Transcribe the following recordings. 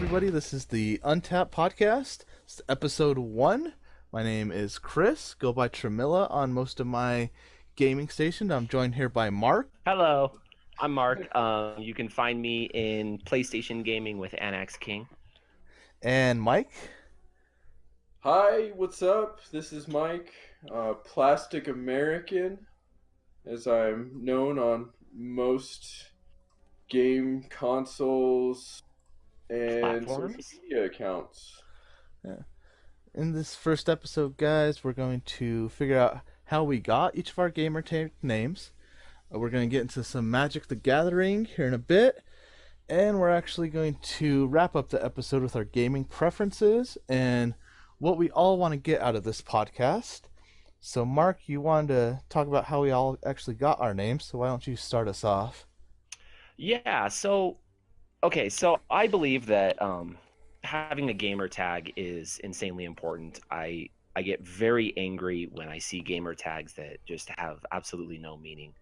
everybody. This is the Untap Podcast. It's episode 1. My name is Chris. Go by Tramilla on most of my gaming stations. I'm joined here by Mark. Hello, I'm Mark. You can find me in PlayStation Gaming with Annex King. And Mike. Hi, what's up? This is Mike, Plastic American, as I'm known on most game consoles and Platforms? social media accounts. Yeah. In this first episode, guys, we're going to figure out how we got each of our gamer tag names. We're going to get into some Magic the Gathering here in a bit. And we're actually going to wrap up the episode with our gaming preferences and what we all want to get out of this podcast. So, Mark, you wanted to talk about how we all actually got our names, so why don't you start us off? Yeah, so I believe that having a gamer tag is insanely important. I get very angry when I see gamer tags that just have absolutely no meaning.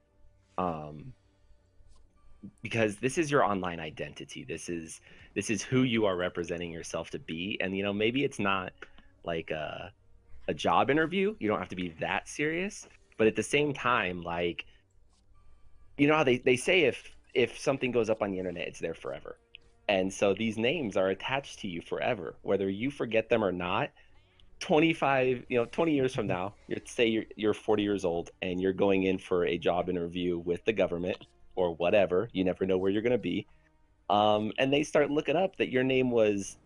Because this is your online identity. This is who you are representing yourself to be. And maybe it's not like a job interview. You don't have to be that serious. But at the same time, like, how they say if something goes up on the internet, it's there forever. And so these names are attached to you forever, whether you forget them or not. 20 years from now, you're 40 years old and you're going in for a job interview with the government or whatever. You never know where you're going to be. And they start looking up that your name was,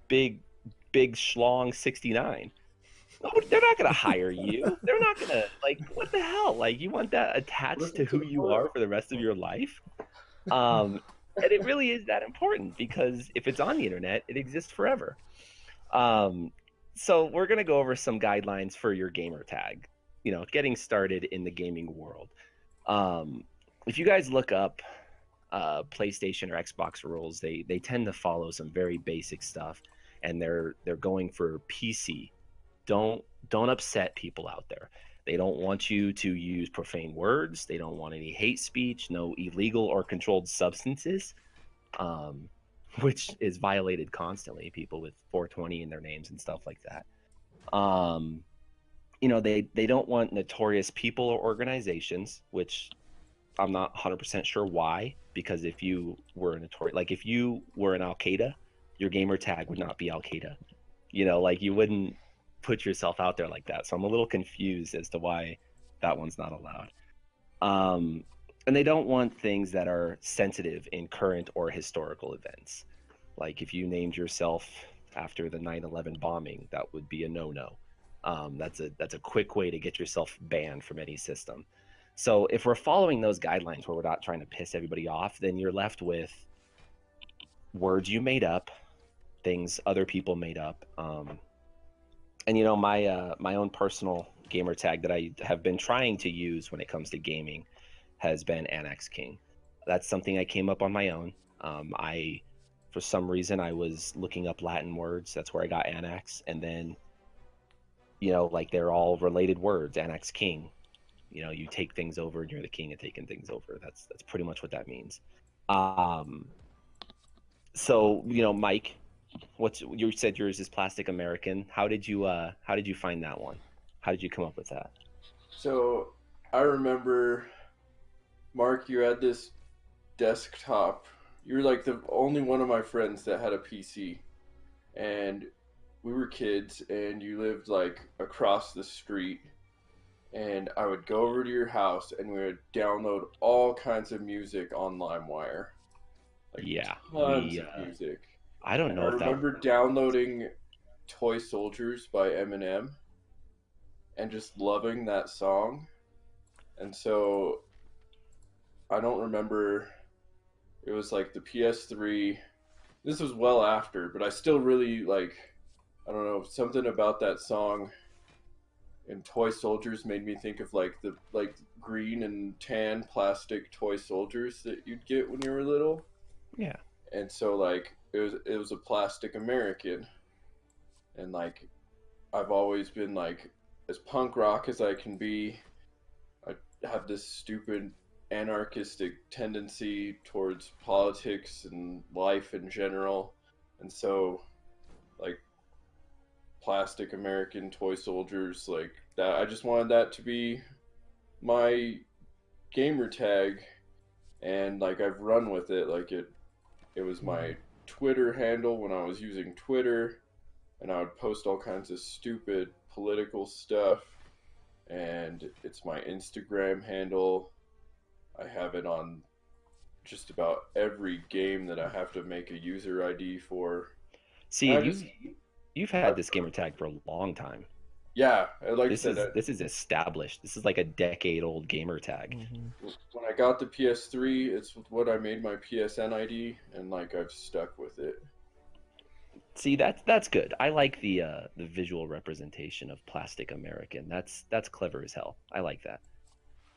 Big Schlong 69. No, they're not going to hire you. They're not going to, what the hell? You want that attached to who you are for the rest of your life? And it really is that important because if it's on the internet, it exists forever. So we're going to go over some guidelines for your gamer tag, getting started in the gaming world. If you guys look up PlayStation or Xbox rules, they tend to follow some very basic stuff, and they're going for PC. Don't upset people out there. They don't want you to use profane words. They don't want any hate speech, no illegal or controlled substances, which is violated constantly. People with 420 in their names and stuff like that. They don't want notorious people or organizations, which I'm not 100% sure why, because if you were if you were an Al Qaeda, your gamer tag would not be Al Qaeda. You wouldn't put yourself out there like that. So I'm a little confused as to why that one's not allowed. And they don't want things that are sensitive in current or historical events. Like if you named yourself after the 9/11 bombing, that would be a no-no. That's a quick way to get yourself banned from any system. So if we're following those guidelines where we're not trying to piss everybody off, then you're left with words you made up, things other people made up. And my own personal gamer tag that I have been trying to use when it comes to gaming has been Annex King. That's something I came up on my own. For some reason, I was looking up Latin words. That's where I got Annex. And then, they're all related words. Annex King. You take things over and you're the king of taking things over. That's pretty much what that means. So, Mike, you said yours is Plastic American. How did you find that one? How did you come up with that? So, I remember, Mark, you had this desktop. You were like the only one of my friends that had a PC. And we were kids, and you lived across the street. And I would go over to your house, and we would download all kinds of music on LimeWire. Tons of music. I don't know I remember downloading Toy Soldiers by Eminem and just loving that song. And so I don't remember, it was like the PS3. This was well after, but I still really I don't know, something about that song and Toy Soldiers made me think of the green and tan plastic toy soldiers that you'd get when you were little. Yeah. And so it was a Plastic American, and I've always been as punk rock as I can be. I have this stupid anarchistic tendency towards politics and life in general. And so, like, plastic American toy soldiers, like that. I just wanted that to be my gamer tag, and like I've run with it. Like it was my Twitter handle when I was using Twitter, and I would post all kinds of stupid political stuff. And it's my Instagram handle. I have it on just about every game that I have to make a user ID for. See, And I and just, you've had this gamer tag for a long time. yeah, like I This said, is established. This is like a decade old gamer tag. when I got the PS3, it's what I made my PSN ID, and like I've stuck with it. See, that's good. I like the visual representation of Plastic American. That's clever as hell. I like that.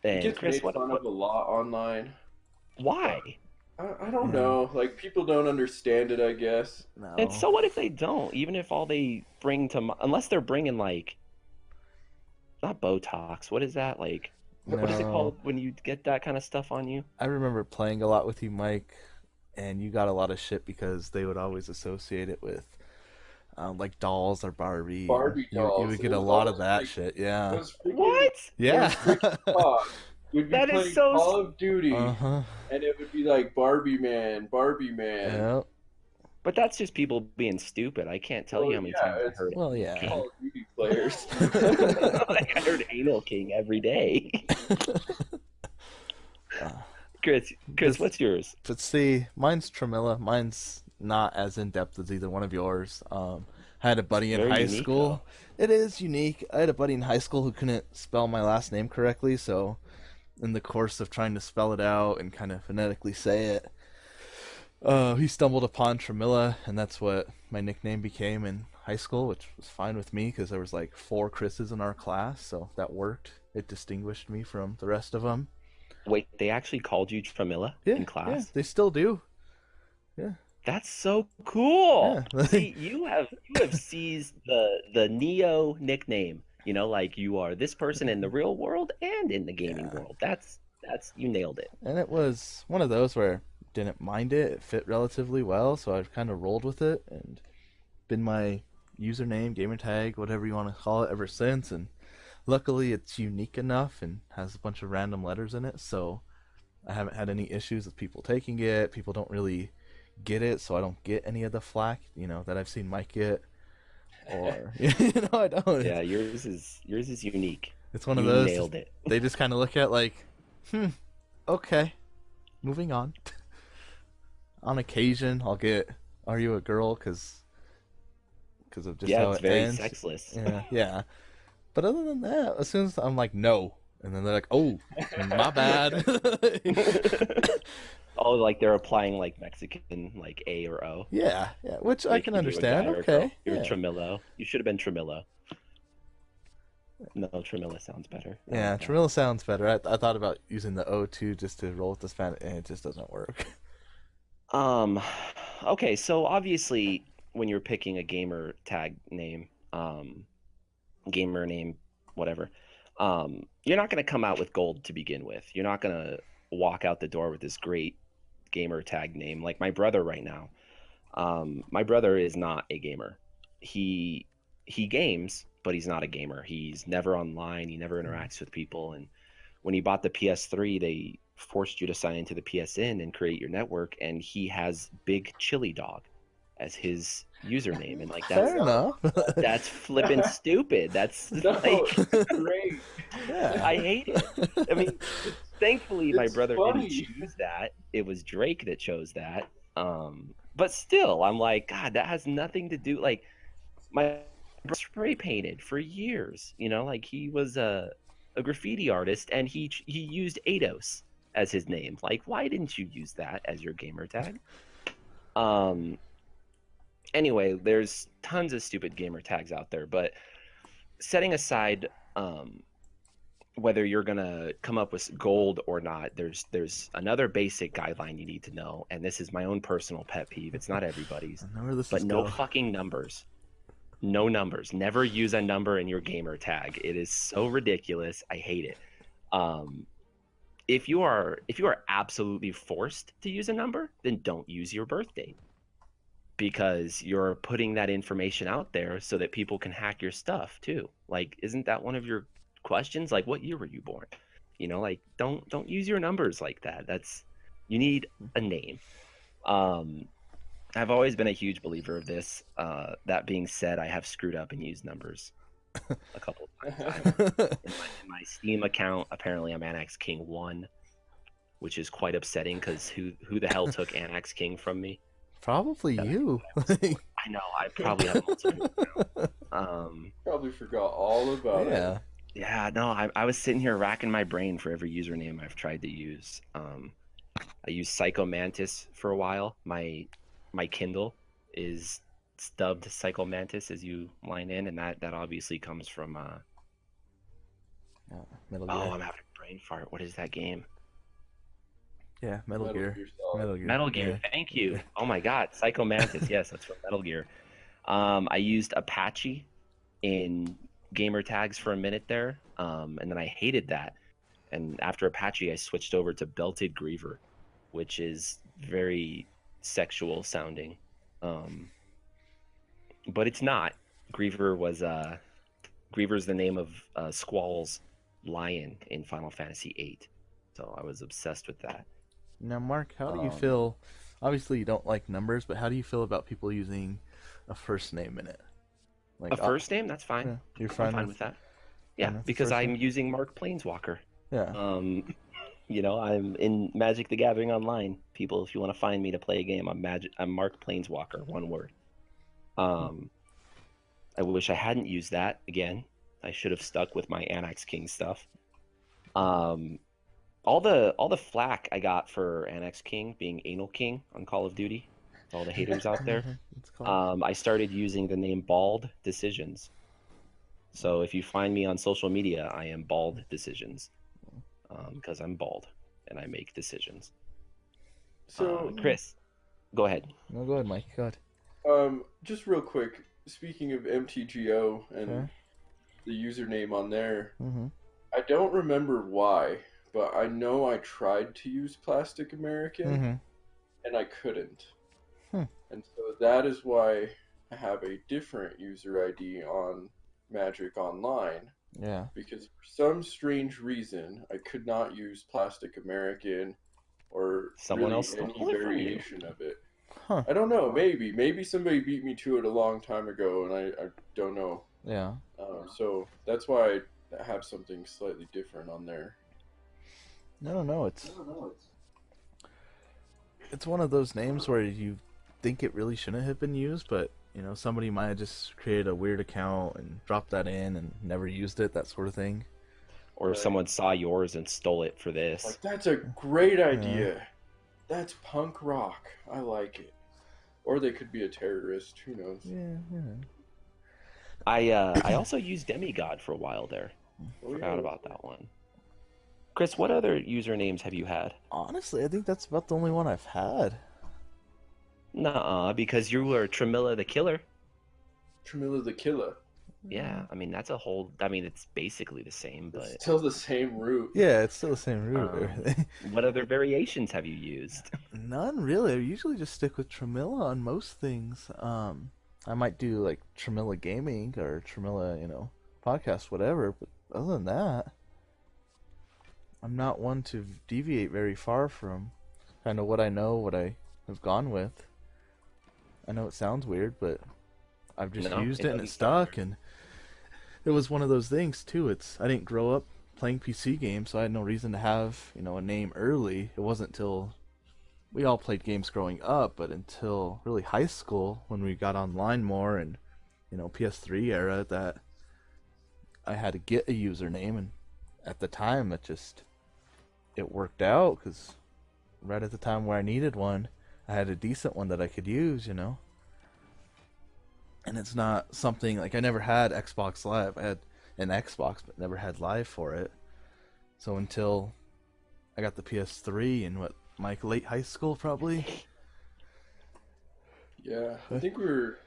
It And gets Chris, made fun of a lot online. why? I don't know. Like, people don't understand it, I guess. No. And so what if they don't? Even if all they bring to, unless they're bringing like, not Botox. What is that like? What is it No. called when you get that kind of stuff on you? I remember playing a lot with you, Mike, and you got a lot of shit because they would always associate it with like dolls or Barbie. Barbie You dolls. would get It a was lot all, of that like, shit. It Yeah. was freaking, What? Yeah. It was freaking hot. We'd be That is playing so Call of Duty, Uh-huh. and it would be like Barbie Man, Barbie Man. Yeah. But that's just people being stupid. I can't tell you how many times I heard Well, yeah. King. Call of Duty players. Like I heard Anal King every day. Chris, This- what's yours? But see, mine's Tramilla. Mine's not as in depth as either one of yours. I had a buddy in Very high unique, school. It is unique. I had a buddy in high school who couldn't spell my last name correctly, so in the course of trying to spell it out and kind of phonetically say it, he stumbled upon Tramilla, and that's what my nickname became in high school, which was fine with me because there was like 4 Chris's in our class, so that worked. It distinguished me from the rest of them. Wait, they actually called you Tramilla in class? Yeah, they still do. Yeah. That's so cool. Yeah. See, you have seized the Neo nickname. You know, like you are this person in the real world and in the gaming world. That's you nailed it. And it was one of those where I didn't mind it. It fit relatively well, so I've kind of rolled with it and been my username, gamer tag, whatever you want to call it, ever since. And luckily, it's unique enough and has a bunch of random letters in it, so I haven't had any issues with people taking it. People don't really get it, so I don't get any of the flack, that I've seen Mike get. Or I don't. Yeah, yours is unique. It's one of You those. nailed it. They just kind of look at like, okay, moving on. On occasion, I'll get, "Are you a girl?" Because of just how It's it very ends. sexless. Yeah. But other than that, as soon as I'm like, "No," and then they're like, "Oh, my bad." Oh, like they're applying like Mexican, like A or O. yeah, which I Like can if you were a understand. guy or a girl. Okay, You're yeah. Tramillo. You should have been Tramillo. No, Tramilla sounds better. I Yeah, like that. Tramilla sounds better. I thought about using the O2 just to roll with the Spanish, and it just doesn't work. Okay, so obviously when you're picking a gamer tag name, gamer name, whatever, you're not gonna come out with gold to begin with. You're not gonna walk out the door with this great gamer tag name. Like my brother right now. My brother is not a gamer. He games, but he's not a gamer. He's never online. He never interacts with people. And when he bought the PS3, they forced you to sign into the PSN and create your network. And he has Big Chili Dog as his username. And like Fair enough. that's flipping stupid. That's No, like it's great. Yeah. I hate it. I mean, thankfully my It's brother funny. didn't choose that. It was Drake that chose that. But still, I'm like, God, that has nothing to do. Like my brother spray painted for years. Like he was a graffiti artist, and he used Ados as his name. Like, why didn't you use that as your gamer tag? Anyway, there's tons of stupid gamer tags out there, but setting aside whether you're gonna come up with gold or not, there's another basic guideline you need to know, and this is my own personal pet peeve. It's not everybody's, I know where this but is no going. fucking numbers. No numbers. Never use a number in your gamer tag. It is so ridiculous. I hate it. If you are absolutely forced to use a number, then don't use your birth date. because you're putting that information out there so that people can hack your stuff too. Like, isn't that one of your questions? Like, what year were you born? Like, don't use your numbers like that. You need a name. I've always been a huge believer of this. That being said, I have screwed up and used numbers a couple of times. In my Steam account, apparently I'm Annex King 1, which is quite upsetting because who the hell took Annex King from me? Probably you. I know, I probably have multiple now. Probably forgot all about it. Yeah, no, I was sitting here racking my brain for every username I've tried to use. I used Psycho Mantis for a while. My Kindle is dubbed Psycho Mantis as you line in, and that obviously comes from Metal Gear. oh, I'm having a brain fart. What is that game? Yeah, Metal Gear. Solid. Metal Gear. Yeah. Thank you. Oh my God, Psycho Mantis. Yes, that's from Metal Gear. I used Apache in gamer tags for a minute there, and then I hated that. And after Apache, I switched over to Belted Griever, which is very sexual sounding, but it's not. Griever's the name of Squall's lion in Final Fantasy VIII, so I was obsessed with that. Now, Mark, how do you feel? Obviously, you don't like numbers, but how do you feel about people using a first name in it? Like A first name, that's fine. Yeah, you're I'm fine fine with with that. Yeah, with the because first I'm name? using Mark Planeswalker. Yeah. I'm in Magic the Gathering Online. People, if you want to find me to play a game, I'm Mark Planeswalker, one word. I wish I hadn't used that again. I should have stuck with my Annex King stuff. All the flack I got for Annex King being Anal King on Call of Duty, all the haters out there. It's called. I started using the name Bald Decisions. So if you find me on social media, I am Bald Decisions, because I'm bald and I make decisions. So, Chris, go ahead. No, go ahead, Mike. Go ahead. just real quick, speaking of MTGO and Okay. the username on there, Mm-hmm. I don't remember why, but I know I tried to use Plastic American Mm-hmm. and I couldn't. Hmm. And so that is why I have a different user ID on Magic Online, Yeah. because for some strange reason I could not use Plastic American or Someone really else stole any it from you. variation of it. Huh. I don't know. Maybe somebody beat me to it a long time ago, and I don't know. Yeah. So that's why I have something slightly different on there. No. It's one of those names where you think it really shouldn't have been used, but somebody might have just created a weird account and dropped that in and never used it, that sort of thing. Or if someone saw yours and stole it for this. Like, that's a great idea. That's punk rock. I like it. Or they could be a terrorist. Who knows? Yeah. I also used Demigod for a while there. Forgot about that one. Chris, what other usernames have you had? Honestly, I think that's about the only one I've had. Nuh-uh, because you were Tremilla the Killer. Tremilla the Killer. Yeah, I mean, it's basically the same, but... It's still the same root. Yeah, it's still the same root. Everything. What other variations have you used? None really. I usually just stick with Tremilla on most things. I might do like Tremilla Gaming or Tremilla, podcast, whatever. But other than that, I'm not one to deviate very far from kind of what I know, what I have gone with. I know it sounds weird, but I've just used it and it stuck. And it was one of those things too. I didn't grow up playing PC games, so I had no reason to have a name early. It wasn't until we all played games growing up, but until really high school when we got online more and PS3 era that I had to get a username. And at the time it worked out because right at the time where I needed one, I had a decent one that I could use. And it's not something like I never had Xbox Live. I had an Xbox, but never had Live for it. So until I got the PS3 in late high school, probably. Yeah, I think we were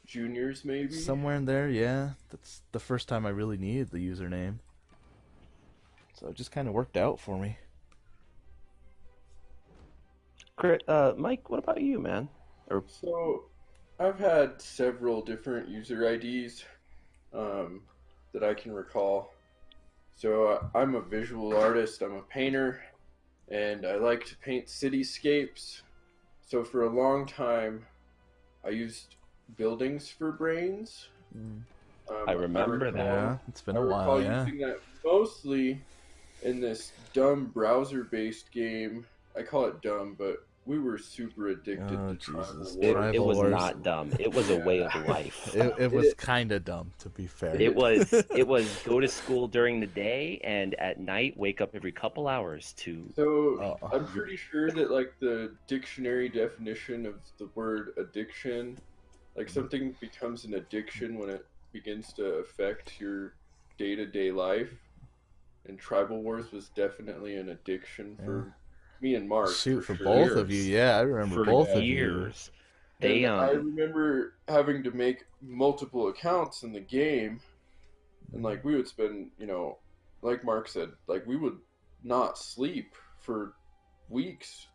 juniors, maybe. Somewhere in there, yeah. That's the first time I really needed the username. So it just kind of worked out for me. Mike, what about you, man? So I've had several different user IDs that I can recall. So I'm a visual artist, I'm a painter, and I like to paint cityscapes. So for a long time, I used buildings for brains. Mm. I remember that. Yeah, it's been I a recall while. Yeah. using that mostly in this dumb browser-based game. I call it dumb, but we were super addicted Oh to Jesus! Tribal Wars. It was Wars. not dumb. It was a way of life. It was kind of dumb, to be fair. It was go to school during the day and at night wake up every couple hours to. So I'm pretty sure that like the dictionary definition of the word addiction, like something becomes an addiction when it begins to affect your day-to-day life. And Tribal Wars was definitely an addiction for me and Mark. Shoot, for sure. both of you, yeah, I remember For both of you. years. And I remember having to make multiple accounts in the game, and like we would spend, like Mark said, like we would not sleep for weeks.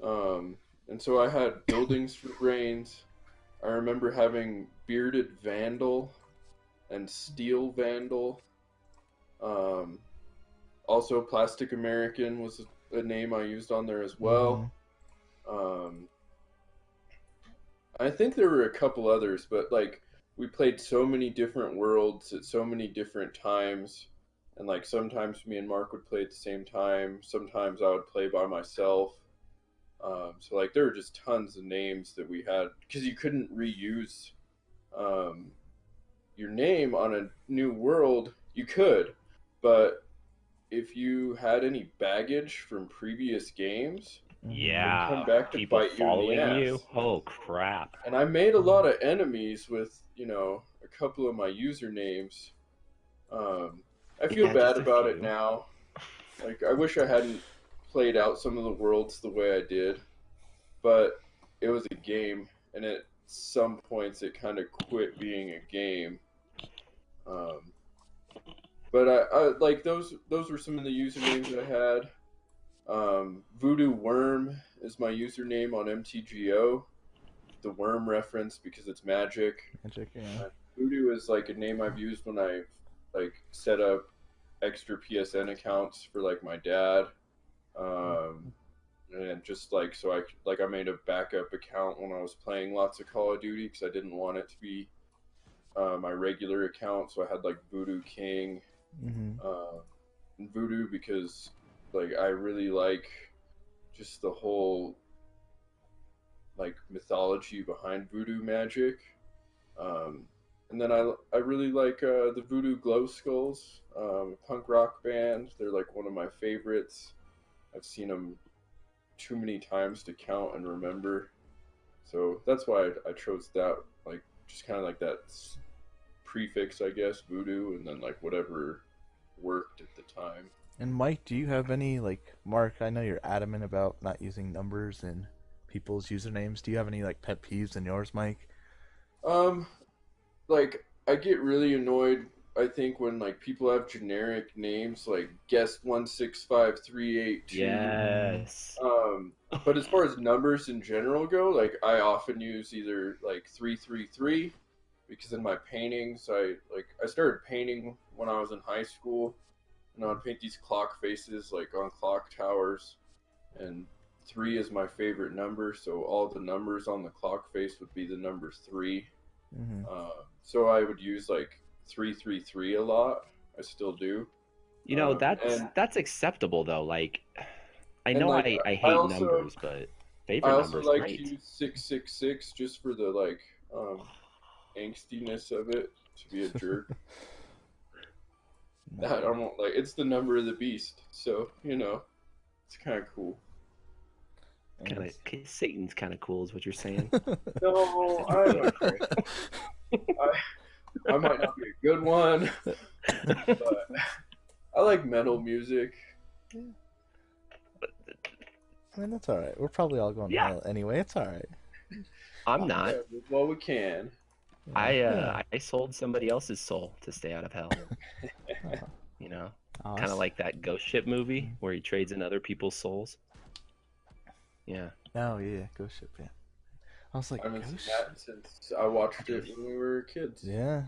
And so I had buildings for brains. I remember having Bearded Vandal and Steel Vandal. Also, Plastic American was a name I used on there as well. I think there were a couple others, but like we played so many different worlds at so many different times, and like sometimes me and Mark would play at the same time. Sometimes I would play by myself. So like there were just tons of names that we had because you couldn't reuse your name on a new world. You could, but if you had any baggage from previous games, yeah, come back to people bite following you in the you. ass. Oh crap! And I made a lot of enemies with a couple of my usernames. I feel Yeah, bad just a about it few. now. Like I wish I hadn't played out some of the worlds the way I did, but it was a game, and at some points it kind of quit being a game. But I like those were some of the usernames I had. Voodoo Worm is my username on MTGO. The worm reference because it's magic. Magic, yeah. Voodoo is like a name I've used when I like set up extra PSN accounts for like my dad. And just like so I made a backup account when I was playing lots of Call of Duty because I didn't want it to be my regular account, so I had like Voodoo King. And Voodoo because like I really like just the whole like mythology behind voodoo magic. And then I really like the Voodoo Glow Skulls, punk rock band. They're like one of my favorites. I've seen them too many times to count and remember. So that's why I chose that, like just kind of like that prefix, I guess, voodoo, and then like whatever worked at the time. And Mike, do you have any, like, Mark, I know you're adamant about not using numbers in people's usernames. Do you have any like pet peeves in yours, Mike? Like I get really annoyed, I think, when like people have generic names like guest 165382. Yes. But as far as numbers in general go, like I often use either like 333 because in my paintings I started painting when I was in high school, and I would paint these clock faces like on clock towers, and 3 is my favorite number, so all the numbers on the clock face would be the number 3. So I would use like 333 a lot. I still do. That's acceptable though. Like, I know like, I hate also, numbers, but favorite I also numbers like great. to use 666 just for the like angstiness of it, to be a jerk. I don't like, it's the number of the beast, so it's kind of cool. Satan's kind of cool, is what you're saying. No, I might not be a good one, but I like metal music. I mean, that's all right. We're probably all going to hell anyway. It's all right. I'm not. Yeah, well, we can. I sold somebody else's soul to stay out of hell. Kind of like that Ghost Ship movie where he trades in other people's souls. Yeah. Oh yeah, Ghost Ship. Yeah. I was like, I haven't oh, seen shit. that since I watched it when we were kids. Yeah.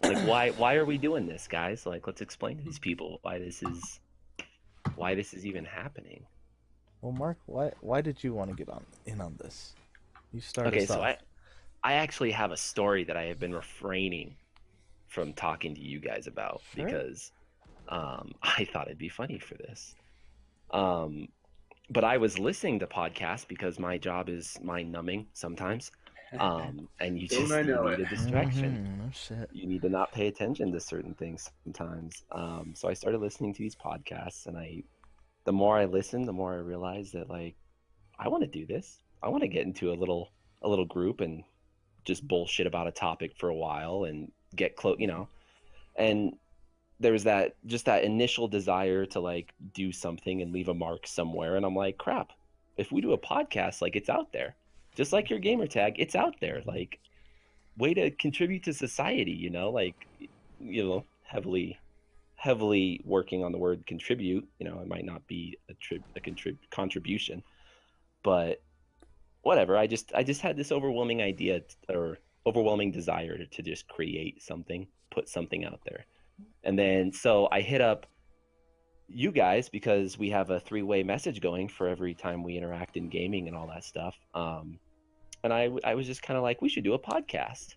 Like, why are we doing this, guys? Like, let's explain to these people why this is even happening. Well, Mark, why did you want to get in on this? You start Okay, us so off. I actually have a story that I have been refraining from talking to you guys about Sure. because I thought it'd be funny for this. But I was listening to podcasts because my job is mind numbing sometimes. And you Don't just I know need a it? distraction. Oh shit. You need to not pay attention to certain things sometimes. So I started listening to these podcasts, and the more I listened, the more I realized that like I want to do this. I want to get into a little group and just bullshit about a topic for a while and get close, And there was that initial desire to like do something and leave a mark somewhere, and I'm like, crap. If we do a podcast, like it's out there, just like your gamer tag, it's out there. Like, way to contribute to society, like, heavily working on the word contribute. It might not be a contribution, but whatever. I just had this overwhelming idea or overwhelming desire to just create something, put something out there. And then so I hit up you guys because we have a three-way message going for every time we interact in gaming and all that stuff. And I was just kind of like, we should do a podcast.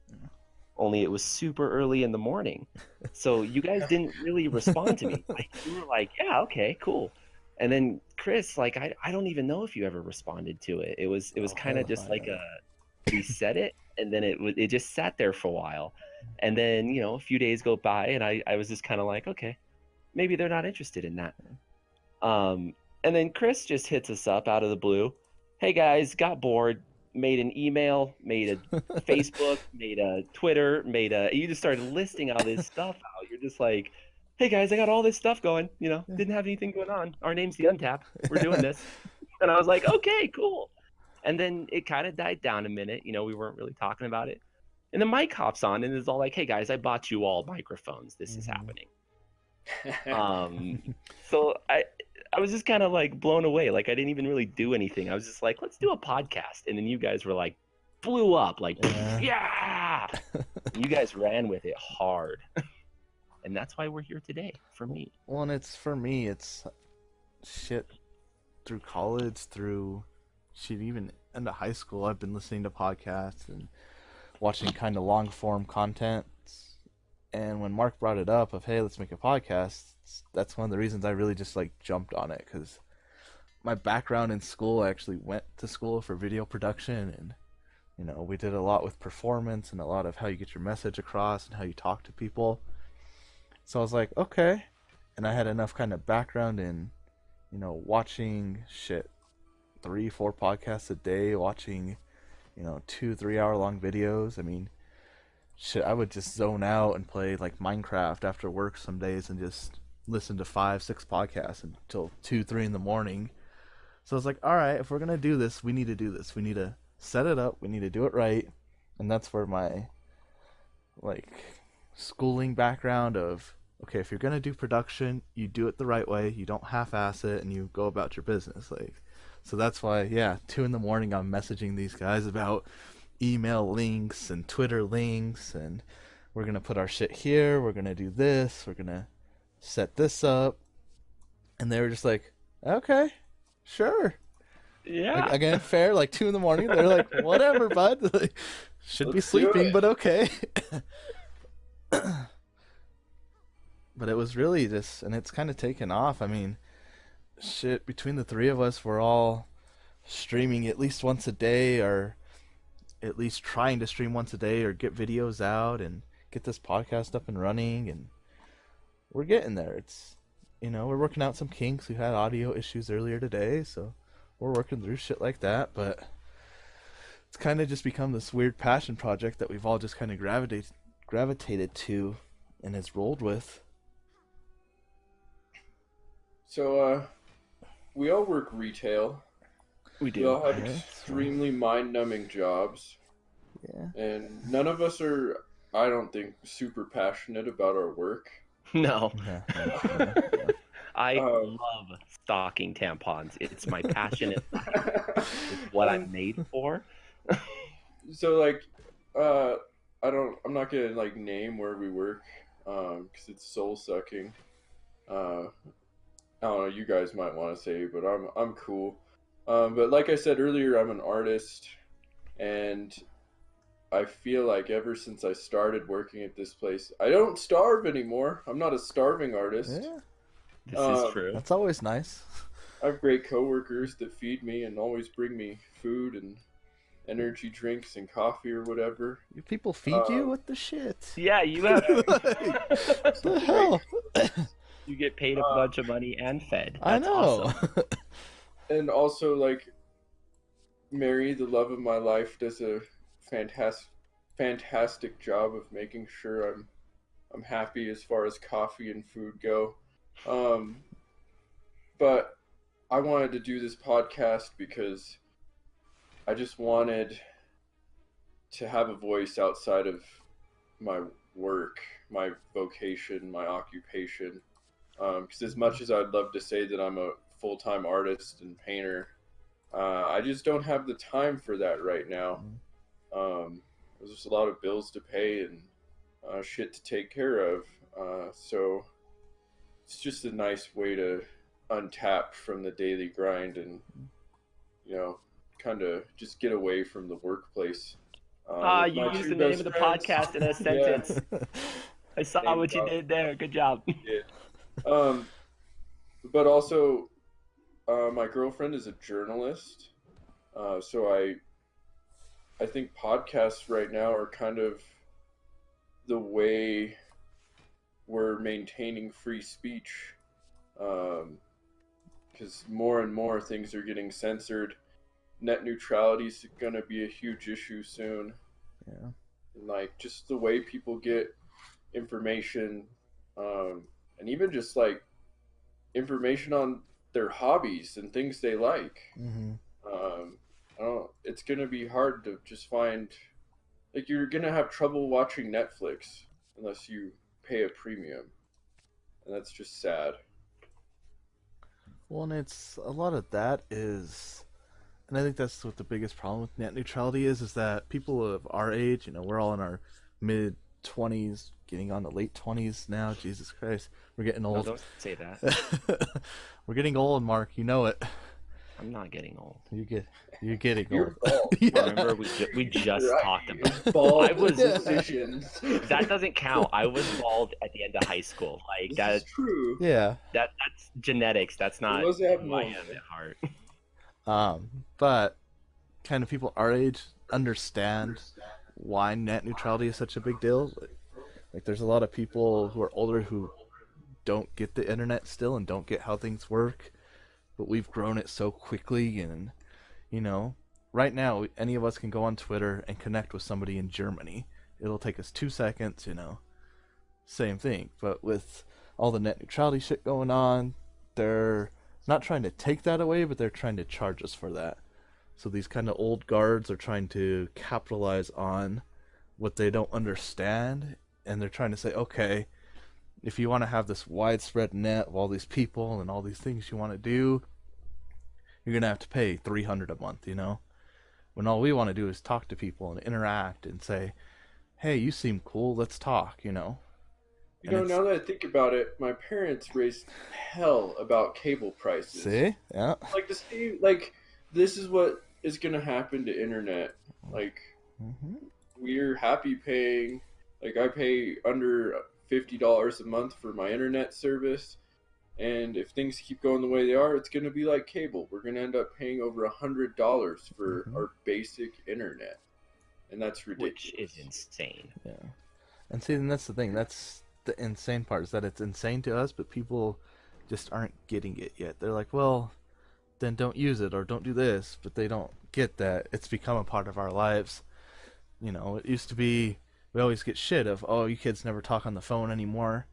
Only it was super early in the morning. So you guys didn't really respond to me. Like, you were like, yeah, okay, cool. And then Chris, like, I don't even know if you ever responded to it. It was kind of just like we said it, and then it just sat there for a while. And then, a few days go by, and I was just kind of like, okay, maybe they're not interested in that. And then Chris just hits us up out of the blue. Hey guys, got bored. Made an email, made a Facebook, made a Twitter, you just started listing all this stuff out. You're just like, hey guys, I got all this stuff going, didn't have anything going on. Our name's the Untap. We're doing this. And I was like, okay, cool. And then it kind of died down a minute. We weren't really talking about it. And then Mike hops on and is all like, hey guys, I bought you all microphones. This is happening. So I was just kind of like blown away. Like, I didn't even really do anything. I was just like, let's do a podcast. And then you guys were like, blew up, like, yeah. You guys ran with it hard. And that's why we're here today, for me. Well, and it's shit through college, through shit even into high school. I've been listening to podcasts and watching kind of long form content. And when Mark brought it up of, hey, let's make a podcast, that's one of the reasons I really just like jumped on it, because my background in school, I actually went to school for video production, and we did a lot with performance and a lot of how you get your message across and how you talk to people. So I was like, okay. And I had enough kind of background in watching shit 3-4 podcasts a day, watching 2-3 hour long videos. I mean, shit, I would just zone out and play like Minecraft after work some days and just listen to 5-6 podcasts until 2-3 in the morning. So I was like, all right, if we're gonna do this, we need to do this. We need to set it up. We need to do it right. And that's where my like schooling background of, okay, if you're gonna do production, you do it the right way. You don't half-ass it, and you go about your business. Like, so that's why, yeah, 2 in the morning, I'm messaging these guys about email links and Twitter links, and we're gonna put our shit here, we're gonna do this, we're gonna set this up. And they were just like, okay, sure. Yeah. Like, again, fair, like 2 in the morning, they're like, whatever, bud. Like, should be sleeping, but okay. But it was really just, and it's kind of taken off. I mean, shit, between the 3 of us, we're all streaming at least once a day, or at least trying to stream once a day, or get videos out and get this podcast up and running, and we're getting there. It's, we're working out some kinks. We had audio issues earlier today, so we're working through shit like that, but it's kind of just become this weird passion project that we've all just kind of gravitated to and has rolled with. So, we all work retail. We do. We all have Yeah, extremely mind-numbing jobs. Yeah. And none of us are, I don't think, super passionate about our work. No. Yeah. I love stocking tampons. It's my passion. It's what I'm made for. So like, I'm not gonna like name where we work, because it's soul sucking. I don't know. You guys might want to say, but I'm cool. But like I said earlier, I'm an artist, and I feel like ever since I started working at this place, I don't starve anymore. I'm not a starving artist. Yeah, This is true. that's always nice. I have great coworkers that feed me and always bring me food and energy drinks and coffee or whatever. People feed you? What the shit? Yeah, you have. What the hell? You get paid a bunch of money and fed. I That's know. awesome. And also, like, Mary, the love of my life, does a fantastic job of making sure I'm happy as far as coffee and food go. But I wanted to do this podcast because I just wanted to have a voice outside of my work, my vocation, my occupation. Because as much as I'd love to say that I'm a full-time artist and painter, I just don't have the time for that right now. There's just a lot of bills to pay and shit to take care of. So it's just a nice way to untap from the daily grind and, kind of just get away from the workplace. You used the name of the podcast in a sentence. I saw what you did there. Good job. Yeah. But also, my girlfriend is a journalist, so I think podcasts right now are kind of the way we're maintaining free speech, because more and more things are getting censored. Net neutrality is going to be a huge issue soon. Yeah. And like just the way people get information, and even just like information on their hobbies and things they like. It's going to be hard to just find, like, you're going to have trouble watching Netflix unless you pay a premium. And that's just sad. Well, and it's a lot of that is, and I think that's what the biggest problem with net neutrality is that people of our age, we're all in our mid 20s, getting on the late 20s now. Jesus Christ, we're getting old. No, don't say that. We're getting old, Mark. You know it. I'm not getting old. You're getting You're old. bald. Yeah. Remember, we just talked about. Bald I was- decisions. That doesn't count. I was bald at the end of high school. Like This that. is true. Yeah. That's genetics. That's not was who I abnormal. am at heart. But kind of people our age understand why net neutrality is such a big deal. Like there's a lot of people who are older who don't get the internet still and don't get how things work, but we've grown it so quickly. And right now any of us can go on Twitter and connect with somebody in Germany. It'll take us 2 seconds. Same thing. But with all the net neutrality shit going on, they're not trying to take that away, but they're trying to charge us for that. So these kind of old guards are trying to capitalize on what they don't understand, and they're trying to say, okay, if you want to have this widespread net of all these people and all these things you want to do, you're going to have to pay $300 a month, when all we want to do is talk to people and interact and say, hey, you seem cool, let's talk. Now that I think about it, my parents raised hell about cable prices. See? Yeah. This is what is going to happen to internet. Like, we're happy paying, like, I pay under $50 a month for my internet service. And if things keep going the way they are, it's going to be like cable. We're going to end up paying over $100 for our basic internet. And that's ridiculous. Which is insane. Yeah. And see, and that's the thing. That's the insane part, is that it's insane to us, but people just aren't getting it yet. They're like, well, then don't use it or don't do this, but they don't get that it's become a part of our lives. It used to be, we always get shit of, oh, you kids never talk on the phone anymore,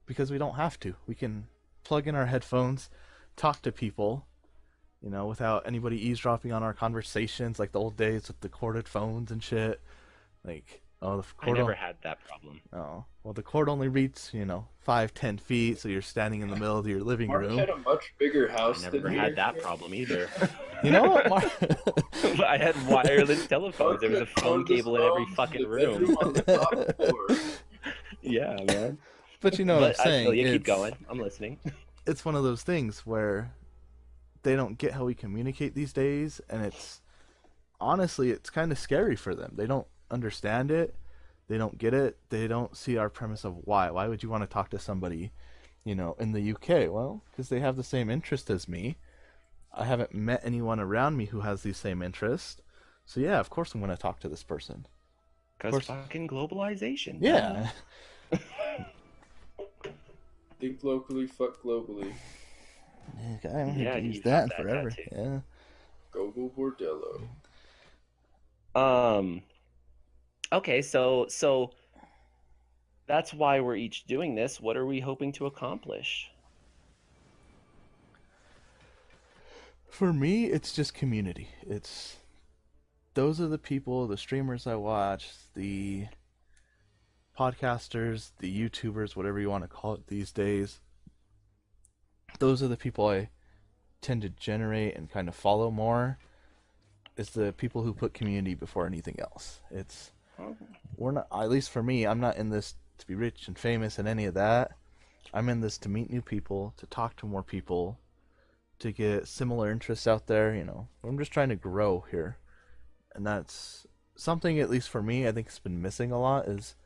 because we don't have to. We can plug in our headphones, talk to people, without anybody eavesdropping on our conversations, like the old days with the corded phones and shit. Like, oh, the I cord never had that problem. Oh, well, the cord only reaches, 5-10 feet, so you're standing in the middle of your living Mark room. had a much bigger I house never than had me. that problem either. You know what, I had wireless telephones. There was a phone Cordless cable in every phones in fucking the room. bedroom on the top floor. Yeah, man. But you know what I'm But I feel saying? you. Keep going. I'm listening. It's one of those things where they don't get how we communicate these days, and it's honestly it's kind of scary for them. They don't understand it. They don't get it. They don't see our premise of why. Why would you want to talk to somebody, in the UK? Well, because they have the same interest as me. I haven't met anyone around me who has these same interests. So yeah, of course I'm going to talk to this person. Of Because course. fucking globalization. Yeah. Think locally, fuck globally. I haven't Yeah, heard you use you that have in that forever. tattoo. Yeah. Go bordello. Um. Okay, so that's why we're each doing this. What are we hoping to accomplish? For me, it's just community. Those are the people, the streamers I watch, the podcasters, the YouTubers, whatever you want to call it these days. Those are the people I tend to generate and kind of follow more. It's the people who put community before anything else. Oh, We're not, at least for me, I'm not in this to be rich and famous and any of that. I'm in this to meet new people, to talk to more people, to get similar interests out there. I'm just trying to grow here, and that's something, at least for me, I think has been missing a lot. Is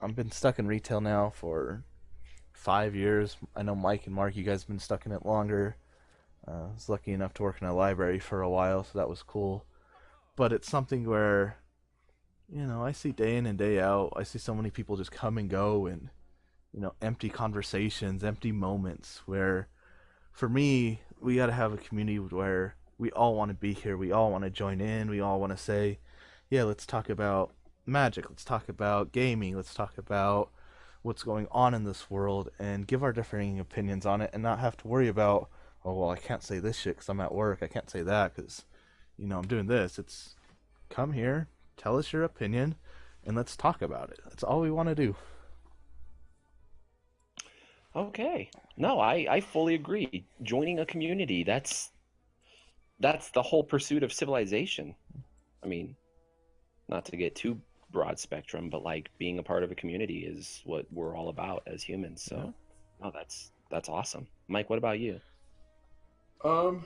I've been stuck in retail now for 5 years. I know Mike and Mark, you guys have been stuck in it longer. I was lucky enough to work in a library for a while, so that was cool. But it's something where, I see day in and day out, I see so many people just come and go, and, empty conversations, empty moments where, for me, we got to have a community where we all want to be here. We all want to join in. We all want to say, yeah, let's talk about magic. Let's talk about gaming. Let's talk about what's going on in this world and give our differing opinions on it, and not have to worry about, oh, well, I can't say this shit because I'm at work. I can't say that because, I'm doing this. It's come here, tell us your opinion, and let's talk about it. That's all we want to do. okay. No, I fully agree. Joining a community, that's the whole pursuit of civilization. I mean, not to get too broad spectrum, but like being a part of a community is what we're all about as humans. So, Yeah. no, that's awesome. Mike, what about you? Um,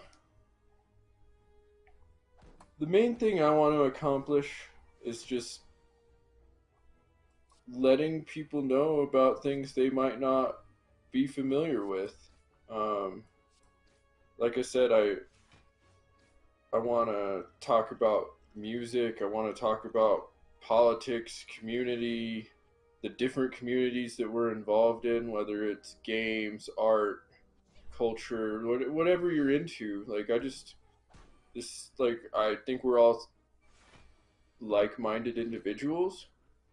the main thing I want to accomplish is just letting people know about things they might not be familiar with. Um, like I said, I want to talk about music. I want to talk about politics, community, the different communities that we're involved in, whether it's games, art, culture, whatever you're into. I think we're all like-minded individuals,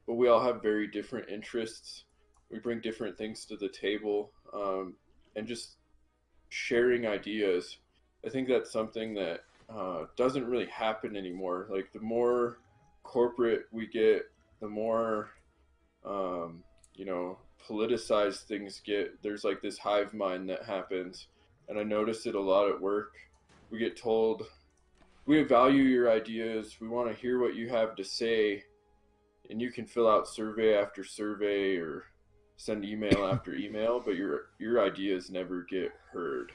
but we all have very different interests. We bring different things to the table, and just sharing ideas. I think that's something that doesn't really happen anymore. Like the more corporate we get, the more um, politicized things get. There's like this hive mind that happens, and I notice it a lot at work. We get told we value your ideas. We want to hear what you have to say, and you can fill out survey after survey or send email after email, but your ideas never get heard.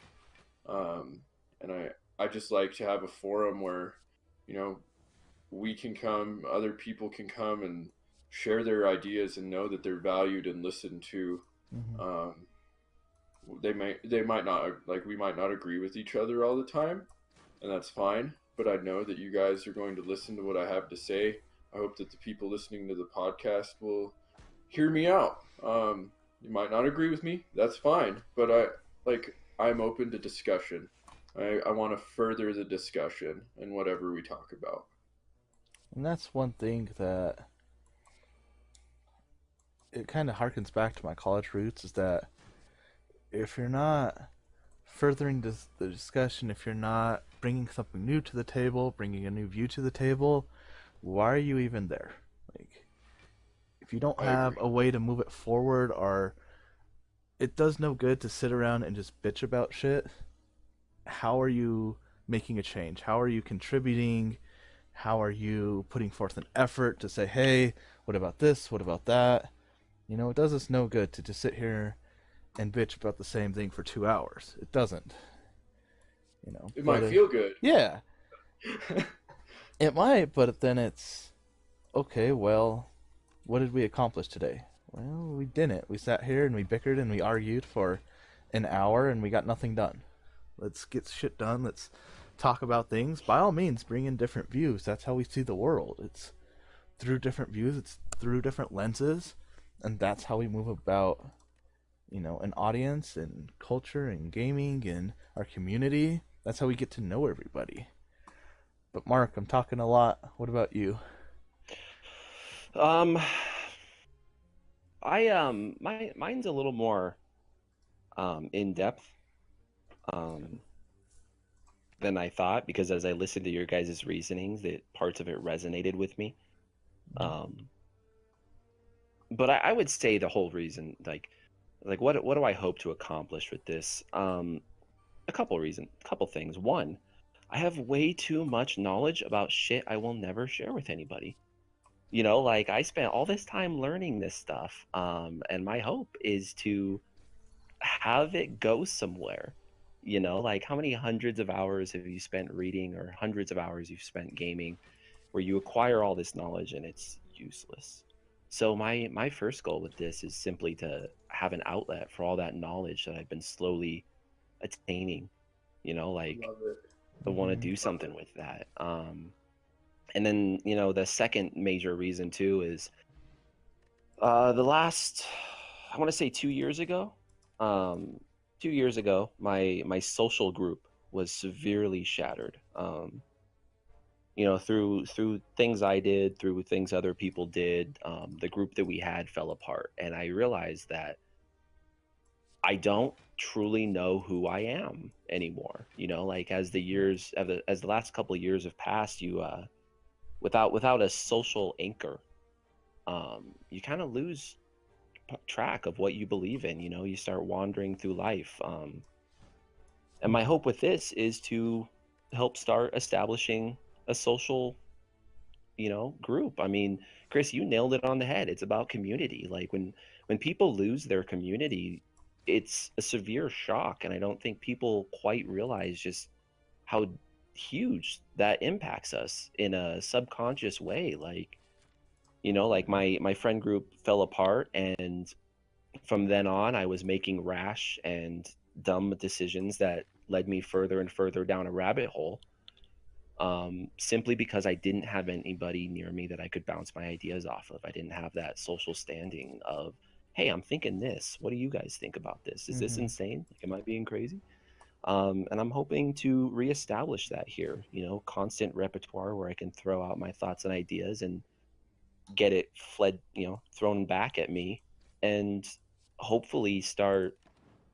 And I just like to have a forum where, you know, we can come, other people can come and share their ideas and know that they're valued and listened to. Mm-hmm. They might not, like, we might not agree with each other all the time, and that's fine. But I know that you guys are going to listen to what I have to say. I hope that the people listening to the podcast will hear me out. You might not agree with me. That's fine. But I'm open to discussion. I want to further the discussion in whatever we talk about. And that's one thing that it kind of harkens back to my college roots, is that if you're not furthering the discussion, if you're not bringing something new to the table, bringing a new view to the table, why are you even there? Like, if you don't have a way to move it forward, or it does no good to sit around and just bitch about shit, how are you making a change? How are you contributing? How are you putting forth an effort to say, hey, what about this? What about that? You know, it does us no good to just sit here and bitch about the same thing for 2 hours. It doesn't. You know, It but might feel good. yeah, it might, but then it's okay. Well, what did we accomplish today? Well, we didn't. We sat here and we bickered and we argued for an hour and we got nothing done. Let's get shit done. Let's talk about things. By all means, bring in different views. That's how we see the world. It's through different views. It's through different lenses, and that's how we move about, you know, an audience and culture and gaming and our community. That's how we get to know everybody. But Mark, I'm talking a lot. What about you? Um, mine's a little more in depth um than I thought, because as I listened to your guys' reasonings, that parts of it resonated with me. Um, but I would say the whole reason, like what do I hope to accomplish with this? A couple things. One, I have way too much knowledge about shit I will never share with anybody. You know, like I spent all this time learning this stuff, and my hope is to have it go somewhere. You know, like how many hundreds of hours have you spent reading, or hundreds of hours you've spent gaming, where you acquire all this knowledge and it's useless. So my first goal with this is simply to have an outlet for all that knowledge that I've been slowly attaining. You know, like Love it. I want to Mhm. do something with that. And then, you know, the second major reason too is the last, I want to say 2 years ago. Um, 2 years ago, my social group was severely shattered. You know, through things I did, through things other people did, the group that we had fell apart, and I realized that I don't truly know who I am anymore. You know, like as the years, as the last couple of years have passed, you without a social anchor, you kind of lose track of what you believe in. You know, you start wandering through life. And my hope with this is to help start establishing a social, you know, group. I mean, Chris, you nailed it on the head. It's about community. Like when people lose their community, it's a severe shock, and I don't think people quite realize just how huge that impacts us in a subconscious way. Like, you know, like my friend group fell apart, and from then on I was making rash and dumb decisions that led me further and further down a rabbit hole, simply because I didn't have anybody near me that I could bounce my ideas off of. I didn't have that social standing of, hey, I'm thinking this. What do you guys think about this? Is this Mhm. insane? Like, am I being crazy? And I'm hoping to reestablish that here, you know, constant repertoire where I can throw out my thoughts and ideas and get it you know, thrown back at me, and hopefully start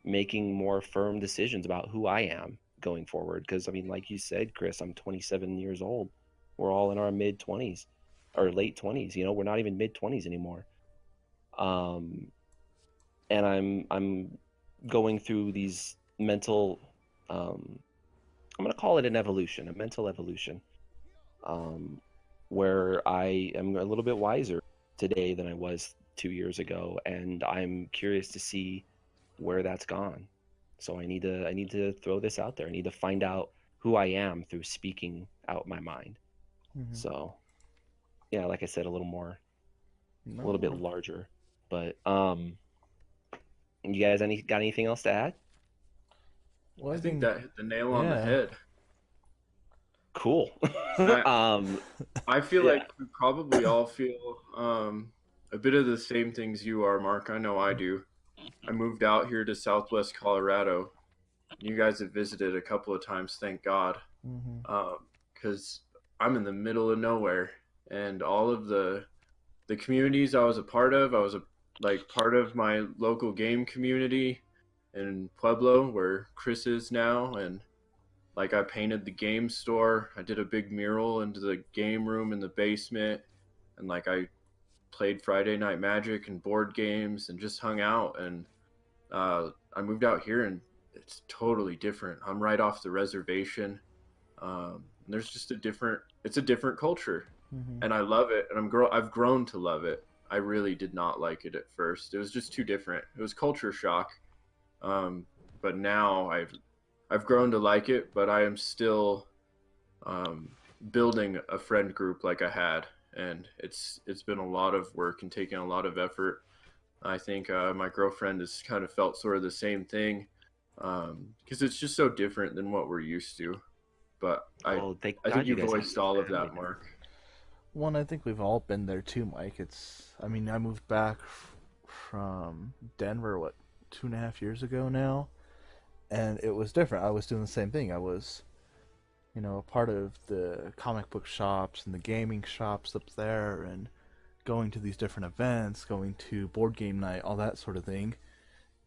making more firm decisions about who I am going forward. Because I mean, like you said, Chris, I'm 27 years old. We're all in our mid 20s or late 20s. You know, we're not even mid 20s anymore. Um, and I'm going through these mental, I'm gonna call it an evolution, a mental evolution, um, where I am a little bit wiser today than I was 2 years ago, and I'm curious to see where that's gone. So I need to throw this out there. I need to find out who I am through speaking out my mind. Mhm. So yeah, like I said, a little bit No. larger. But you guys got anything else to add? Well, I I think think, that hit the nail on the yeah. head. Cool. And um I feel yeah. like we probably all feel a bit of the same things you are, Mark. I know I do. I moved out here to Southwest Colorado. You guys have visited a couple of times, thank God, Mhm. because I'm in the middle of nowhere, and all of the communities I was a part of, I was a like part of my local game community in Pueblo, where Chris is now, and like I painted the game store. I did a big mural into the game room in the basement, and like I played Friday Night Magic and board games and just hung out. And I moved out here, and it's totally different. I'm right off the reservation. There's just it's a different culture, Mm-hmm. and I love it, and I've grown to love it. I really did not like it at first. It was just too different. It was culture shock. Um, but now I've grown to like it, but I am still um, building a friend group like I had, and it's been a lot of work and taken a lot of effort. I think my girlfriend has kind of felt sort of the same thing because it's just so different than what we're used to. But Well, thank I think God you you guys have voiced all of family that, now. Mark. One, I think we've all been there too, Mike. I mean, I moved back from Denver, what, 2.5 years ago now? And it was different. I was doing the same thing. I was, a part of the comic book shops and the gaming shops up there and going to these different events, going to board game night, all that sort of thing.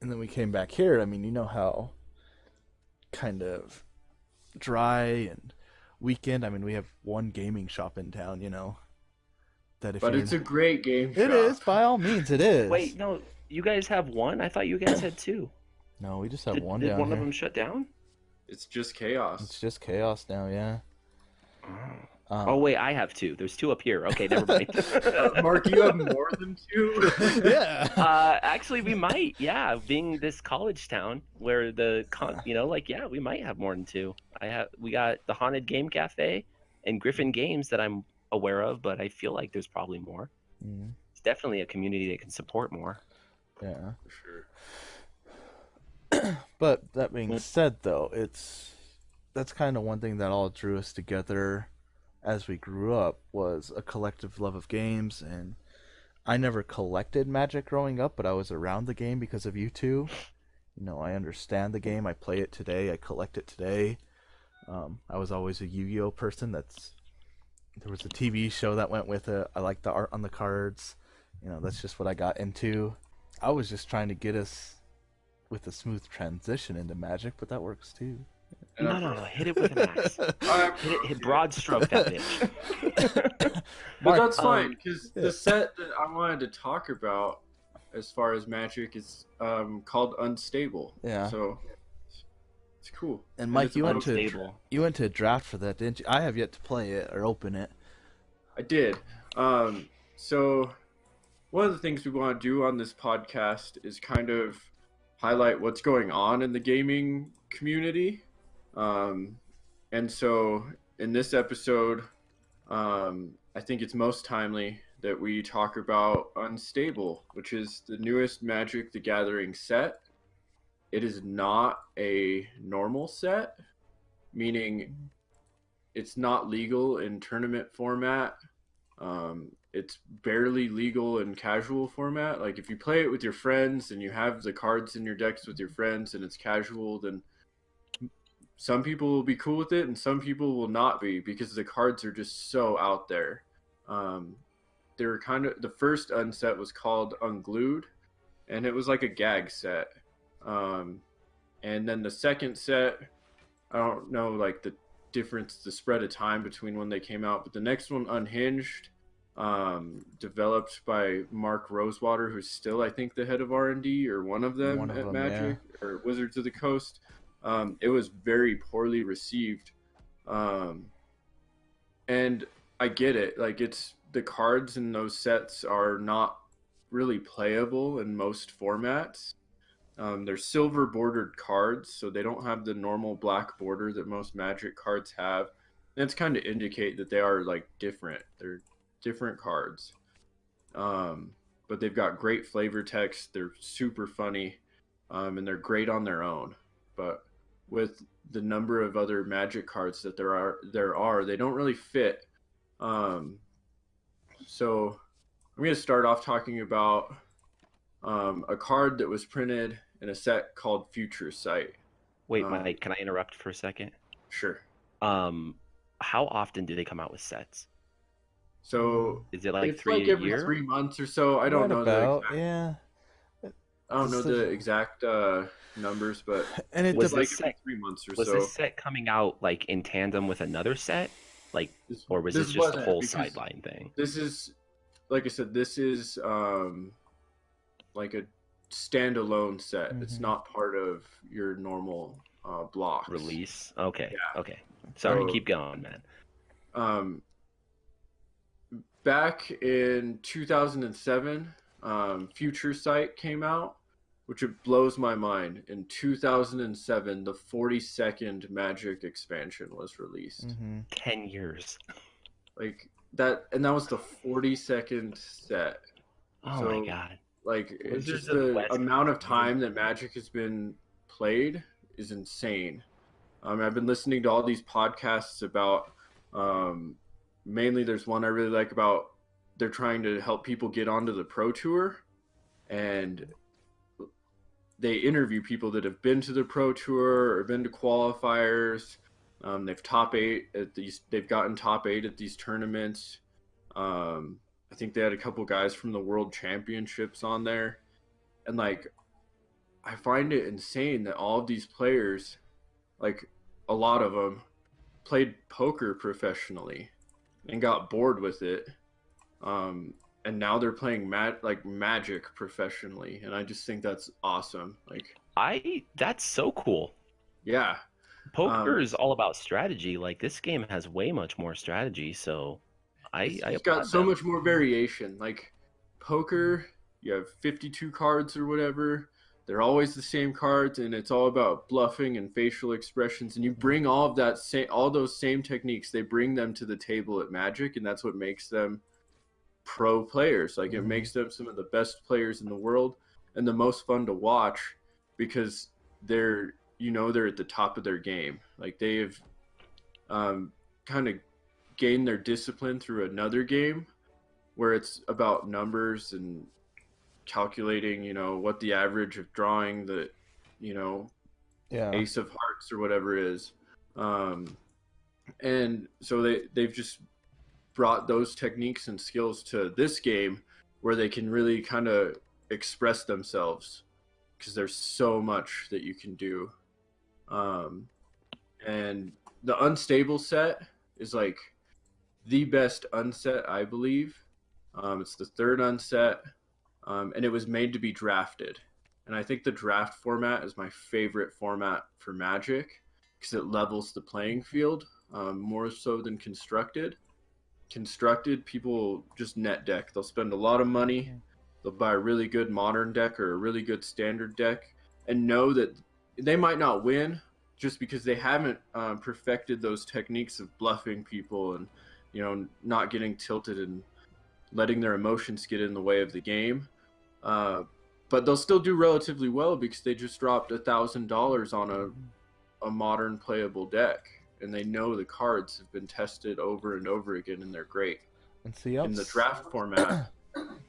And then we came back here. I mean, you know how kind of dry and weekend. I mean, we have one gaming shop in town, that if But you're it's a great game it shop. is, by all means, it is. Wait, no, you guys have one? I thought you guys had two. No, we just have Did, one did down one here. of them shut down? It's just chaos. It's just chaos now, yeah. Oh wait, I have two. There's two up here. Okay, never mind. Mark, you have more than two? Yeah. Actually, we might. Yeah, being this college town where we might have more than two. We got the Haunted Game Cafe and Griffin Games that I'm aware of, but I feel like there's probably more. Mm, It's definitely a community that can support more. yeah. For sure. But that being said, though, that's kind of one thing that all drew us together as we grew up was a collective love of games. And I never collected Magic growing up, but I was around the game because of you two. I understand the game. I play it today. I collect it today. I was always a Yu-Gi-Oh person. There was a TV show that went with it. I like the art on the cards. That's just what I got into. I was just trying to get us with a smooth transition into Magic, but that works too. No. Hit it with an axe. Hit broad stroke that bitch. But that's fine, because yeah. the set that I wanted to talk about as far as Magic is called Unstable. Yeah. So it's cool. And Mike, it's you went Unstable. to a draft for that, didn't you? I have yet to play it or open it. I did. So one of the things we want to do on this podcast is kind of highlight what's going on in the gaming community. And so in this episode, I think it's most timely that we talk about Unstable, which is the newest Magic the Gathering set. It is not a normal set, meaning it's not legal in tournament format. It's barely legal in casual format. Like if you play it with your friends and you have the cards in your decks with your friends and it's casual, then some people will be cool with it and some people will not be because the cards are just so out there. They were the first unset was called Unglued, and it was like a gag set. And then the second set, I don't know like the spread of time between when they came out, but the next one, Unhinged, developed by Mark Rosewater, who's still I think the head of R&D or one of them at Magic or Wizards of the Coast. It was very poorly received, and I get it. Like it's the cards in those sets are not really playable in most formats. They're silver bordered cards, so they don't have the normal black border that most Magic cards have. And it's kind of indicate that they are like different. They're different cards, but they've got great flavor text. They're super funny, and they're great on their own. But with the number of other Magic cards that there are, they don't really fit. So I'm going to start off talking about a card that was printed in a set called Future Sight. Wait, Mike, can I interrupt for a second? Sure. How often do they come out with sets? So is it like it's three like a every year? 3 months or so. I don't know about, the exact, yeah. I don't know the exact numbers, but And it Was it's like this every set- 3 months or Was so. this set coming out like in tandem with another set? Like, or was This this just a wasn't, whole because sideline thing? This is, like I said, this is like a standalone set. It's Mhm. not part of your normal blocks. Release? Okay. Yeah. Okay. Sorry, So, keep going, man. um, back in 2007, Future Sight came out, which it blows my mind. In 2007, the 42nd Magic expansion was released. 10 years. Like that, and that was the 42nd set. Oh my So, god. like, it's Wizards just of the the West. amount of time that Magic has been played is insane. I've been listening to all these podcasts about, um, mainly there's one I really like about they're trying to help people get onto the Pro Tour, and they interview people that have been to the Pro Tour or been to qualifiers. They've gotten top 8 at these tournaments. I think they had a couple guys from the World Championships on there, and like I find it insane that all of these players, like a lot of them, played poker professionally and got bored with it. And now they're playing Magic professionally, and I just think that's awesome. That's so cool. Yeah, Poker is all about strategy. Like this game has way much more strategy, so it's got so much more variation. Like poker, you have 52 cards or whatever. They're always the same cards, and it's all about bluffing and facial expressions. And you bring all those same techniques. They bring them to the table at Magic, and that's what makes them pro players. Like it makes them some of the best players in the world and the most fun to watch because they're at the top of their game. Like they have kind of gained their discipline through another game where it's about numbers and calculating, what the average of drawing the, ace of hearts or whatever is. And so they've just brought those techniques and skills to this game where they can really kind of express themselves because there's so much that you can do. And the unstable set is like the best unset, I believe. It's the third unset, and it was made to be drafted. And I think the draft format is my favorite format for Magic because it levels the playing field more so than constructed. Constructed, people just net deck. They'll spend a lot of money. They'll buy a really good modern deck or a really good standard deck and know that they might not win just because they haven't perfected those techniques of bluffing people and, not getting tilted and letting their emotions get in the way of the game. But they'll still do relatively well because they just dropped $1,000 on a modern playable deck. And they know the cards have been tested over and over again, and they're great. And see, in the draft format,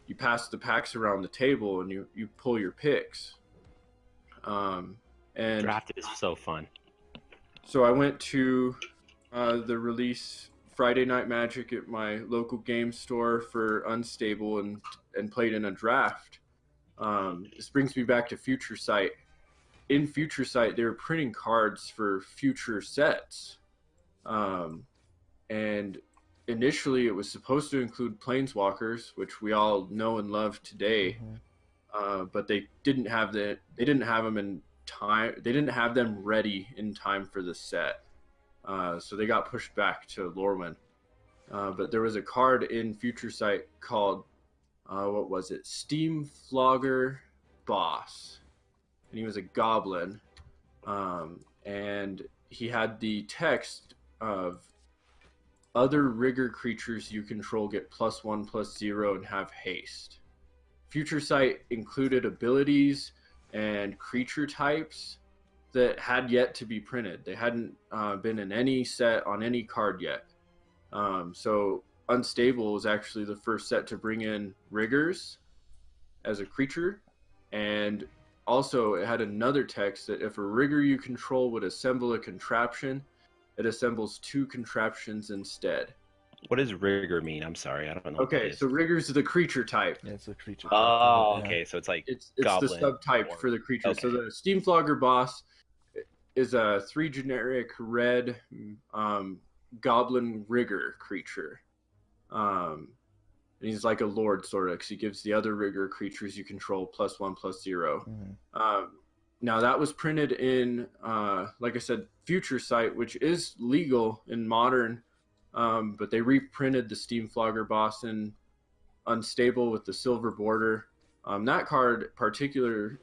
you pass the packs around the table, and you pull your picks. And draft is so fun. So I went to the release Friday Night Magic at my local game store for Unstable and played in a draft. This brings me back to Future Sight. In Future Sight, they were printing cards for future sets. And initially it was supposed to include Planeswalkers, which we all know and love today. But they didn't have them in time. They didn't have them ready in time for the set. So they got pushed back to Lorwyn. But there was a card in Future Sight called, what was it? Steam Flogger Boss. And he was a goblin. And he had the text of other rigger creatures you control get +1/+0 and have haste. Future Sight included abilities and creature types that had yet to be printed. They hadn't been in any set on any card yet. So Unstable was actually the first set to bring in riggers as a creature, and also it had another text that if a rigger you control would assemble a contraption, it assembles 2 contraptions instead. What does rigger mean? I'm sorry, I don't know. Okay, so rigger's the creature type. Yeah, it's a creature. Oh, okay, so it's like it's goblin the subtype for the creature. Okay. So the Steamflogger boss is a 3 generic red goblin rigger creature. And he's like a lord sort of, because he gives the other rigger creatures you control +1/+0. Now that was printed in, like I said, Future Sight, which is legal in modern, but they reprinted the Steam Flogger Boston Unstable with the silver border. That card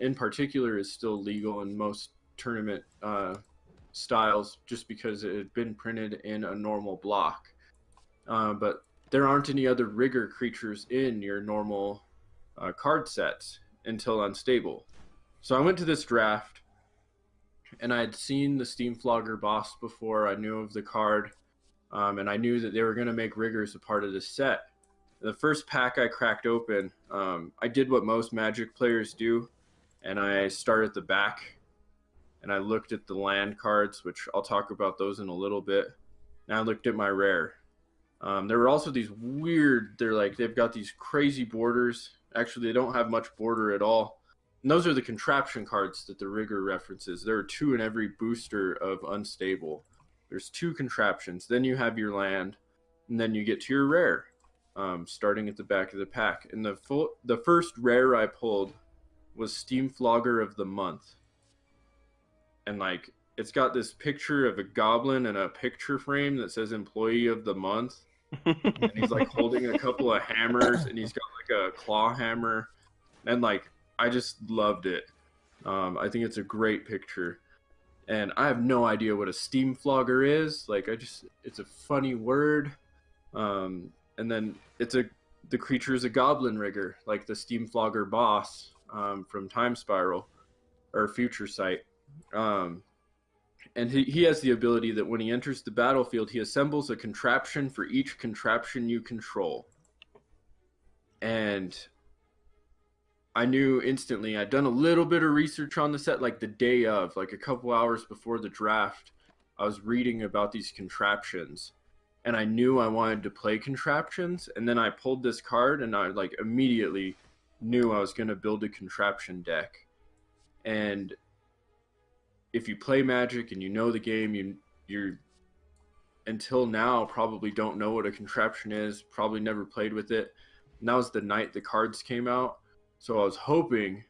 in particular is still legal in most tournament styles, just because it had been printed in a normal block. But there aren't any other rigger creatures in your normal card sets until Unstable. So I went to this draft, and I had seen the Steam Flogger boss before. I knew of the card, and I knew that they were going to make riggers a part of this set. The first pack I cracked open, I did what most Magic players do, and I started at the back, and I looked at the land cards, which I'll talk about those in a little bit. And I looked at my rare. There were also these weird, they've got these crazy borders. Actually, they don't have much border at all. And those are the contraption cards that the rigger references. There are 2 in every booster of Unstable. There's 2 contraptions. Then you have your land, and then you get to your rare, starting at the back of the pack. And the first rare I pulled was Steam Flogger of the Month. And it's got this picture of a goblin in a picture frame that says Employee of the Month. And he's holding a couple of hammers, and he's got a claw hammer. And I just loved it. I think it's a great picture. And I have no idea what a Steam Flogger is. It's a funny word. And then the creature is a goblin rigger, like the Steam Flogger boss from Time Spiral or Future Sight. And he has the ability that when he enters the battlefield, he assembles a contraption for each contraption you control. And I knew instantly. I'd done a little bit of research on the set, the day of, a couple hours before the draft. I was reading about these contraptions, and I knew I wanted to play contraptions. And then I pulled this card, and I immediately knew I was going to build a contraption deck. And if you play Magic and you know the game, you're until now probably don't know what a contraption is, probably never played with it. And that was the night the cards came out. So I was hoping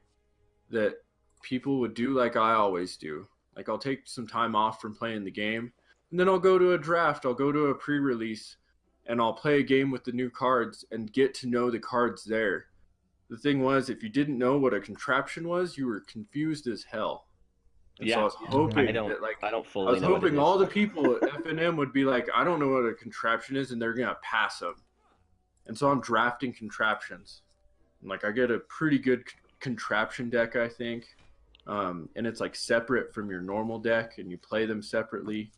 that people would do like I always do. I'll take some time off from playing the game, and then I'll go to a draft, I'll go to a pre-release, and I'll play a game with the new cards and get to know the cards there. The thing was, if you didn't know what a contraption was, you were confused as hell. And so I was hoping I don't fully know what it is. all the people at FNM would be like, I don't know what a contraption is, and they're going to pass them. And so I'm drafting contraptions. And I get a pretty good contraption deck, I think. And it's separate from your normal deck, and you play them separately.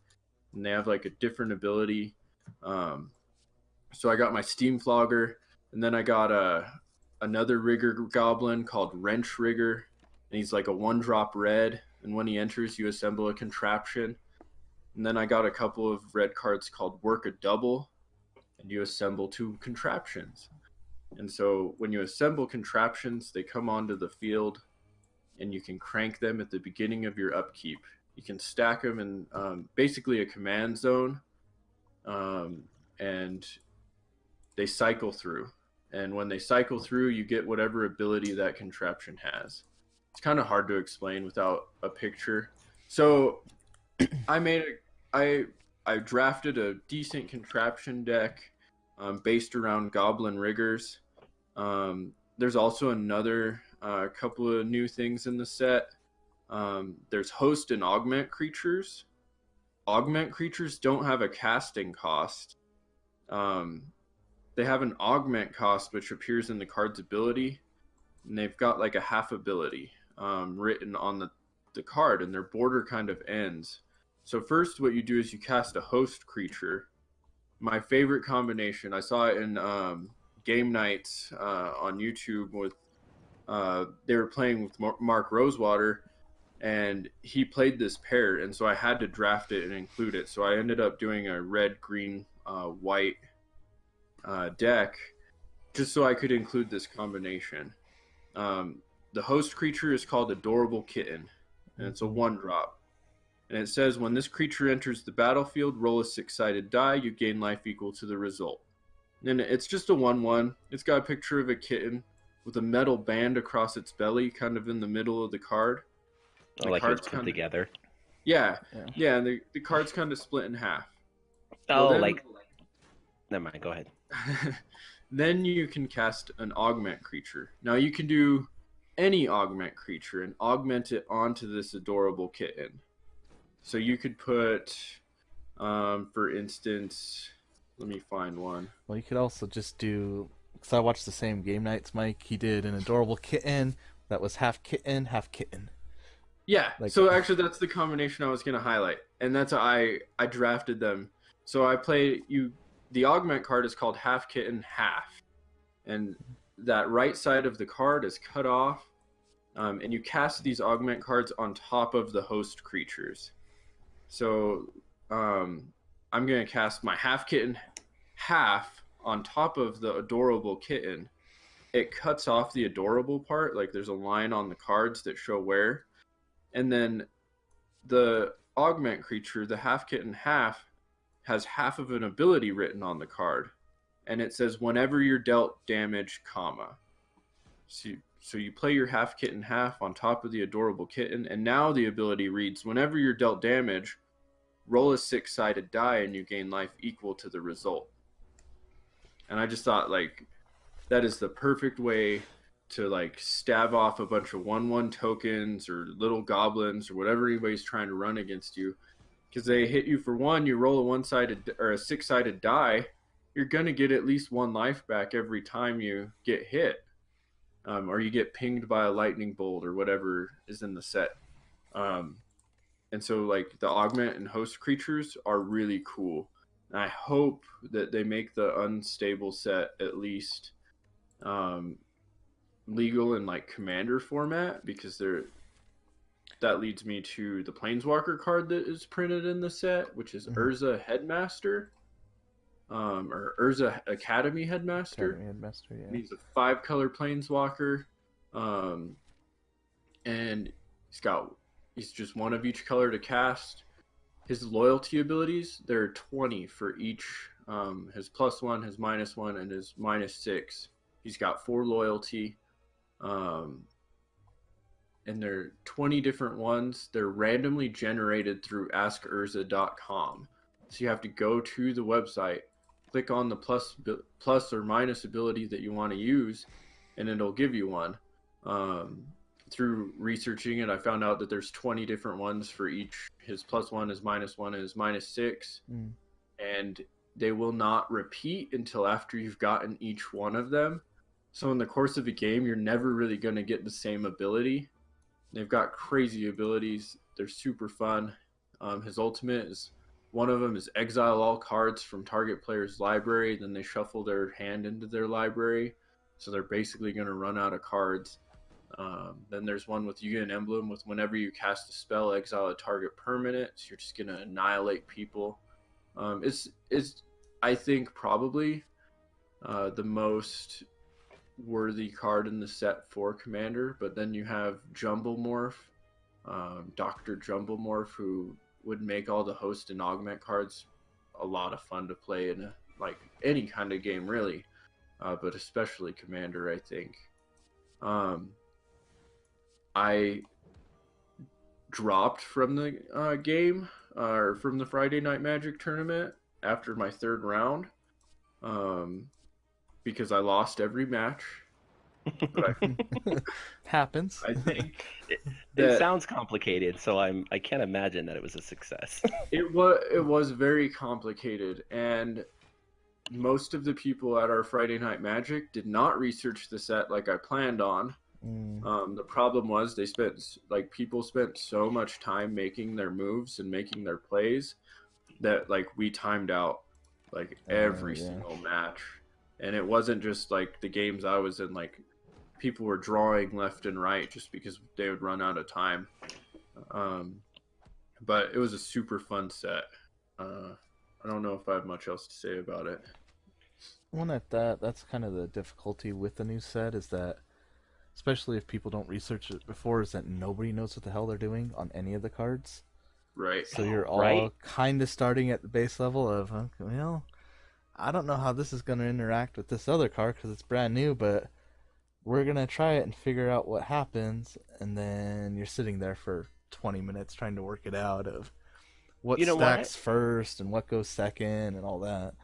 And they have a different ability. So I got my Steam Flogger, and then I got another rigger goblin called Wrench Rigger. And he's a 1-drop red. And when he enters, you assemble a contraption. And then I got a couple of red cards called Work a Double, and you assemble 2 contraptions. And so when you assemble contraptions, they come onto the field, and you can crank them at the beginning of your upkeep. You can stack them in basically a command zone, and they cycle through. And when they cycle through, you get whatever ability that contraption has. It's kind of hard to explain without a picture. So I drafted a decent contraption deck based around Goblin Riggers. There's also another couple of new things in the set. There's Host and Augment creatures. Augment creatures don't have a casting cost. They have an augment cost, which appears in the card's ability, and they've got a half ability written on the card, and their border kind of ends. So first what you do is you cast a host creature. My favorite combination, I saw it in game nights on YouTube with they were playing with Mark Rosewater, and he played this pair, and so I had to draft it and include it. So I ended up doing a red, green, white deck just so I could include this combination. The host creature is called Adorable Kitten, and it's a 1-drop. And it says, when this creature enters the battlefield, roll a 6-sided die. You gain life equal to the result. And it's just a 1/1. It's got a picture of a kitten with a metal band across its belly, kind of in the middle of the card. The like it was cards put kind of together. yeah, Yeah. yeah, and the cards kind of split in half. Oh, then, like never mind. Go ahead. then you can cast an augment creature. Now you can do any augment creature and augment it onto this adorable kitten. So you could put, for instance, let me find one. Well, you could also just do, because I watched the same game nights, Mike. He did an adorable kitten that was half kitten, half kitten. Yeah, Like, so actually that's the combination I was going to highlight, and that's how I drafted them. So I play you. The augment card is called half kitten half, and that right side of the card is cut off, and you cast these augment cards on top of the host creatures. So I'm going to cast my half kitten half on top of the adorable kitten. It cuts off the adorable part, like there's a line on the cards that show where. And then the augment creature, the half kitten half, has half of an ability written on the card. And it says, whenever you're dealt damage, comma. So you play your half kitten half on top of the adorable kitten. And now the ability reads, whenever you're dealt damage, roll a 6-sided die and you gain life equal to the result. And I just thought, like, that is the perfect way to like stab off a bunch of 1/1 tokens or little goblins or whatever anybody's trying to run against you, because they hit you for one. You roll a 1-sided or a 6-sided die, you're gonna get at least 1 life back every time you get hit, or you get pinged by a lightning bolt or whatever is in the set. And so like the augment and host creatures are really cool. And I hope that they make the unstable set at least legal in like commander format, because that leads me to the planeswalker card that is printed in the set, which is Urza Headmaster, or Urza Academy Headmaster. yeah. He's a 5-color planeswalker, and he's just one of each color to cast. His loyalty abilities, there are 20 for each, his +1, his -1, and his -6. He's got 4 loyalty. And there are 20 different ones. They're randomly generated through askurza.com. So you have to go to the website, click on the plus or minus ability that you want to use, and it'll give you one. Through researching it, I found out that there's 20 different ones for each. His +1, his -1, and his -6. And they will not repeat until after you've gotten each one of them. So in the course of a game, you're never really going to get the same ability. They've got crazy abilities. They're super fun. His ultimate is, one of them is exile all cards from target player's library. Then they shuffle their hand into their library. So they're basically going to run out of cards. Then there's one with, you get an emblem with, whenever you cast a spell, exile a target permanent. So you're just going to annihilate people. It's I think probably the most worthy card in the set for Commander. But then you have Jumblemorph, Dr. Jumblemorph, who would make all the host and augment cards a lot of fun to play in like any kind of game, really, but especially Commander, I think. I dropped from the game, or from the Friday Night Magic tournament after my 3rd round, because I lost every match. But Happens. I think it sounds complicated, so I can't imagine that it was a success. it was very complicated, and most of the people at our Friday Night Magic did not research the set like I planned on. The problem was people spent so much time making their moves and making their plays that like we timed out like every single match. And it wasn't just like the games I was in, like people were drawing left and right just because they would run out of time. But it was a super fun set. I don't know if I have much else to say about it. One at that's kind of the difficulty with the new set, is that, especially if people don't research it before, is that nobody knows what the hell they're doing on any of the cards. Right. So you're all Right. kind of starting at the base level of, well, I don't know how this is going to interact with this other card because it's brand new, but we're going to try it and figure out what happens. And then you're sitting there for 20 minutes trying to work it out of what You know stacks what? first and what goes second and all that.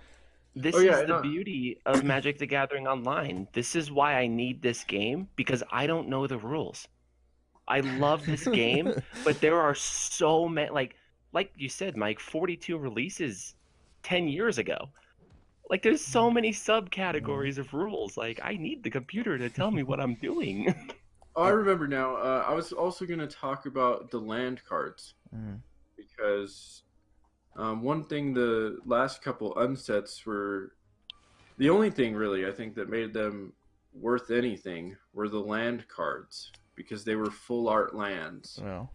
This Oh yeah, is and the beauty of Magic the Gathering Online. This is why I need this game, because I don't know the rules. I love this game, but there are so many, like you said, Mike, 42 releases 10 years ago. Like there's so many subcategories of rules. Like I need the computer to tell me what I'm doing. oh, I remember now. I was also gonna talk about the land cards Mm. because one thing the last couple unsets were the only thing really I think that made them worth anything were the land cards because they were full art lands. Well,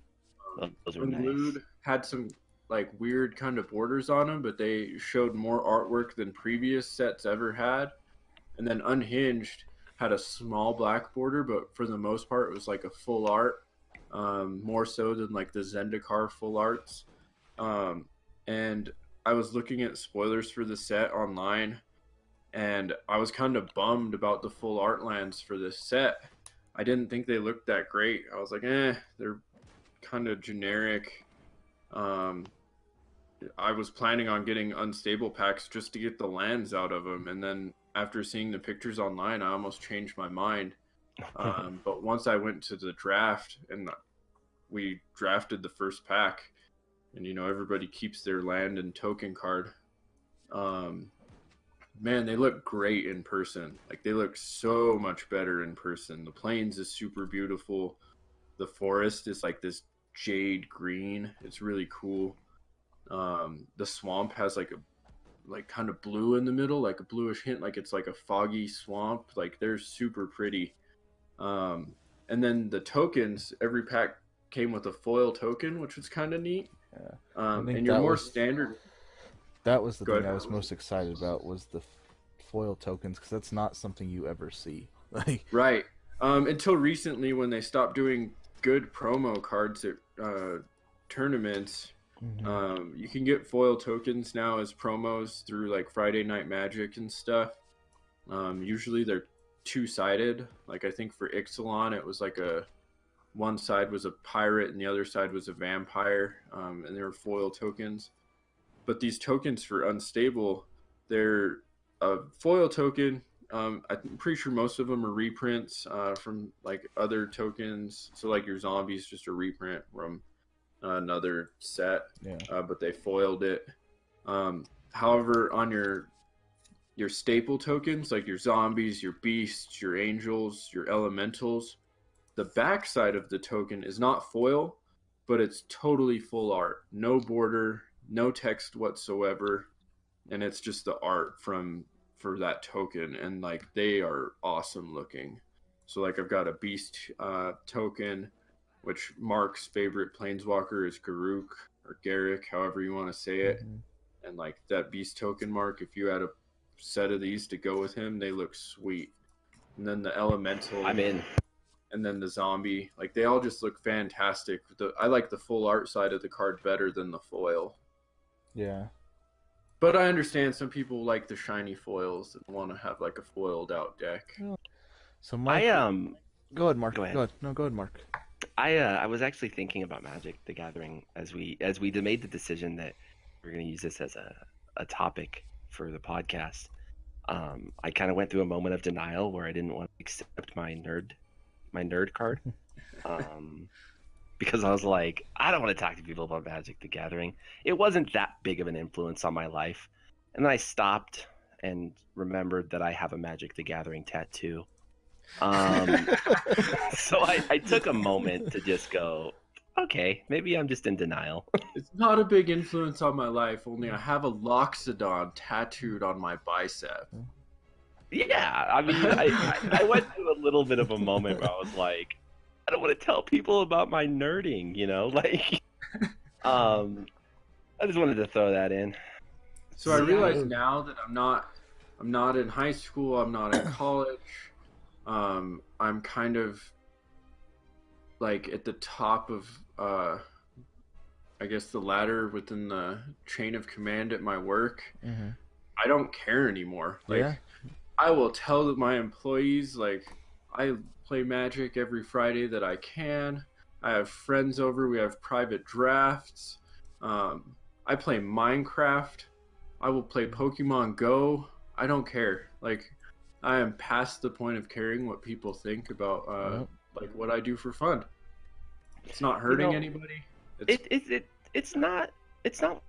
Those are nice. Unlude had some like weird kind of borders on them, but they showed more artwork than previous sets ever had. And then Unhinged had a small black border, but for the most part, it was like a full art, more so than like the Zendikar full arts. And I was looking at spoilers for the set online, and I was kind of bummed about the full art lands for this set. I didn't think they looked that great. I was like, they're kind of generic. I was planning on getting unstable packs just to get the lands out of them, and then after seeing the pictures online, I almost changed my mind. But once I went to the draft and we drafted the first pack, and everybody keeps their land and token card. Man, they look great in person. Like they look so much better in person. The plains is super beautiful. The forest is like this jade green. It's really cool. The swamp has like kind of blue in the middle, like a bluish hint, like it's like a foggy swamp. Like they're super pretty. And then the tokens, every pack came with a foil token, which was kind of neat. yeah. And your more standard. That was the Go thing ahead. I was most excited about was the foil tokens because that's not something you ever see. Like Right. Until recently when they stopped doing good promo cards at tournaments. You can get foil tokens now as promos through like Friday Night Magic and stuff. Usually they're two-sided. Like I think for Ixalan it was like one side was a pirate and the other side was a vampire, and they were foil tokens. But these tokens for Unstable, they're a foil token. I'm pretty sure most of them are reprints from like other tokens. So like your zombies, just a reprint from another set, but they foiled it. However, on your staple tokens, like your zombies, your beasts, your angels, your elementals, the back side of the token is not foil, but it's totally full art. No border, no text whatsoever, and it's just the art for that token, and like they are awesome looking. So like I've got a beast token, which Mark's favorite planeswalker is Garruk or Garrick, however you want to say it. And like that beast token, Mark, if you had a set of these to go with him, they look sweet. And then the elemental, I'm in. and then the zombie, like they all just look fantastic. I like the full art side of the card better than the foil. Yeah. But I understand some people like the shiny foils and want to have like a foiled out deck. So Mike, go ahead, Mark. Go ahead. No, go ahead, Mark. I was actually thinking about Magic the Gathering as we made the decision that we're going to use this as a topic for the podcast. I kind of went through a moment of denial where I didn't want to accept my nerd card, because I was like, I don't want to talk to people about Magic the Gathering. It wasn't that big of an influence on my life, and then I stopped and remembered that I have a Magic the Gathering tattoo. So I took a moment to just go, okay, maybe I'm just in denial. It's not a big influence on my life, only I have a Loxodon tattooed on my bicep. Yeah, I mean, I went through a little bit of a moment where I was like, I don't want to tell people about my nerding, like, I just wanted to throw that in. So I realize now that I'm not in high school, I'm not in college. I'm kind of like at the top of I guess the ladder within the chain of command at my work. I don't care anymore. Like I will tell my employees, like, I play Magic every Friday that I can. I have friends over. We have private drafts. I play Minecraft. I will play Pokemon Go. I don't care. Like, I am past the point of caring what people think about like what I do for fun. It's not hurting anybody. It's not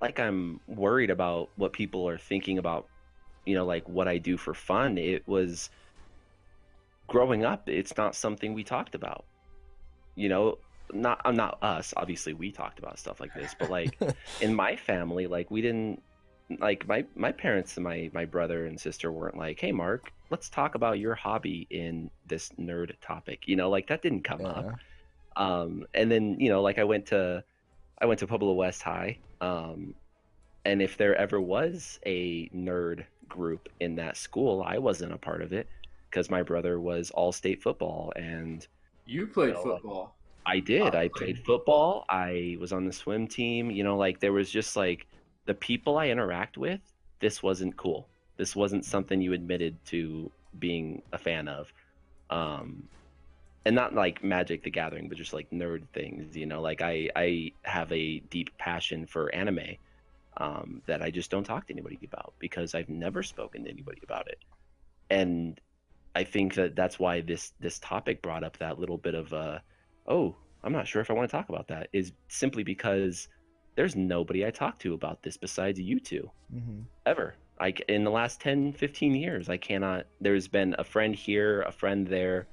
like I'm worried about what people are thinking about, like what I do for fun. It was growing up, it's not something we talked about. Not us, obviously we talked about stuff like this, but like in my family, like we didn't, like my parents and my brother and sister weren't like, "Hey Mark, let's talk about your hobby in this nerd topic." Like that didn't come up. And then, like I went to Pueblo West High. And if there ever was a nerd group in that school, I wasn't a part of it because my brother was all state football. And you played football. I did. I played football. I was on the swim team. Like there was just like the people I interact with, this wasn't cool. This wasn't something you admitted to being a fan of. And not like Magic the Gathering, but just like nerd things, like I have a deep passion for anime that I just don't talk to anybody about because I've never spoken to anybody about it. And I think that's why this topic brought up that little bit of oh, I'm not sure if I want to talk about that, is simply because there's nobody I talk to about this besides you two. Ever. Like in the last 10, 15 years, I cannot. There's been a friend here, a friend there,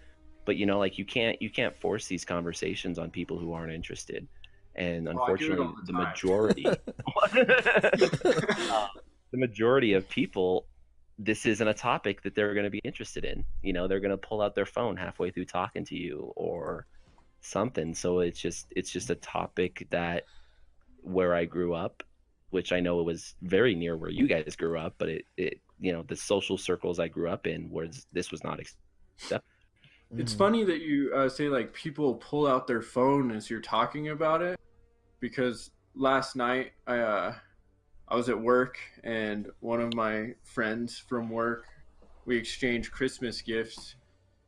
but like you can't force these conversations on people who aren't interested. And unfortunately, the majority the majority of people, this isn't a topic that they're going to be interested in. They're going to pull out their phone halfway through talking to you or something. So it's just a topic that where I grew up, which I know it was very near where you guys grew up, but it the social circles I grew up in this was not acceptable. It's funny that you say like people pull out their phone as you're talking about it, because last night I was at work and one of my friends from work, we exchanged Christmas gifts,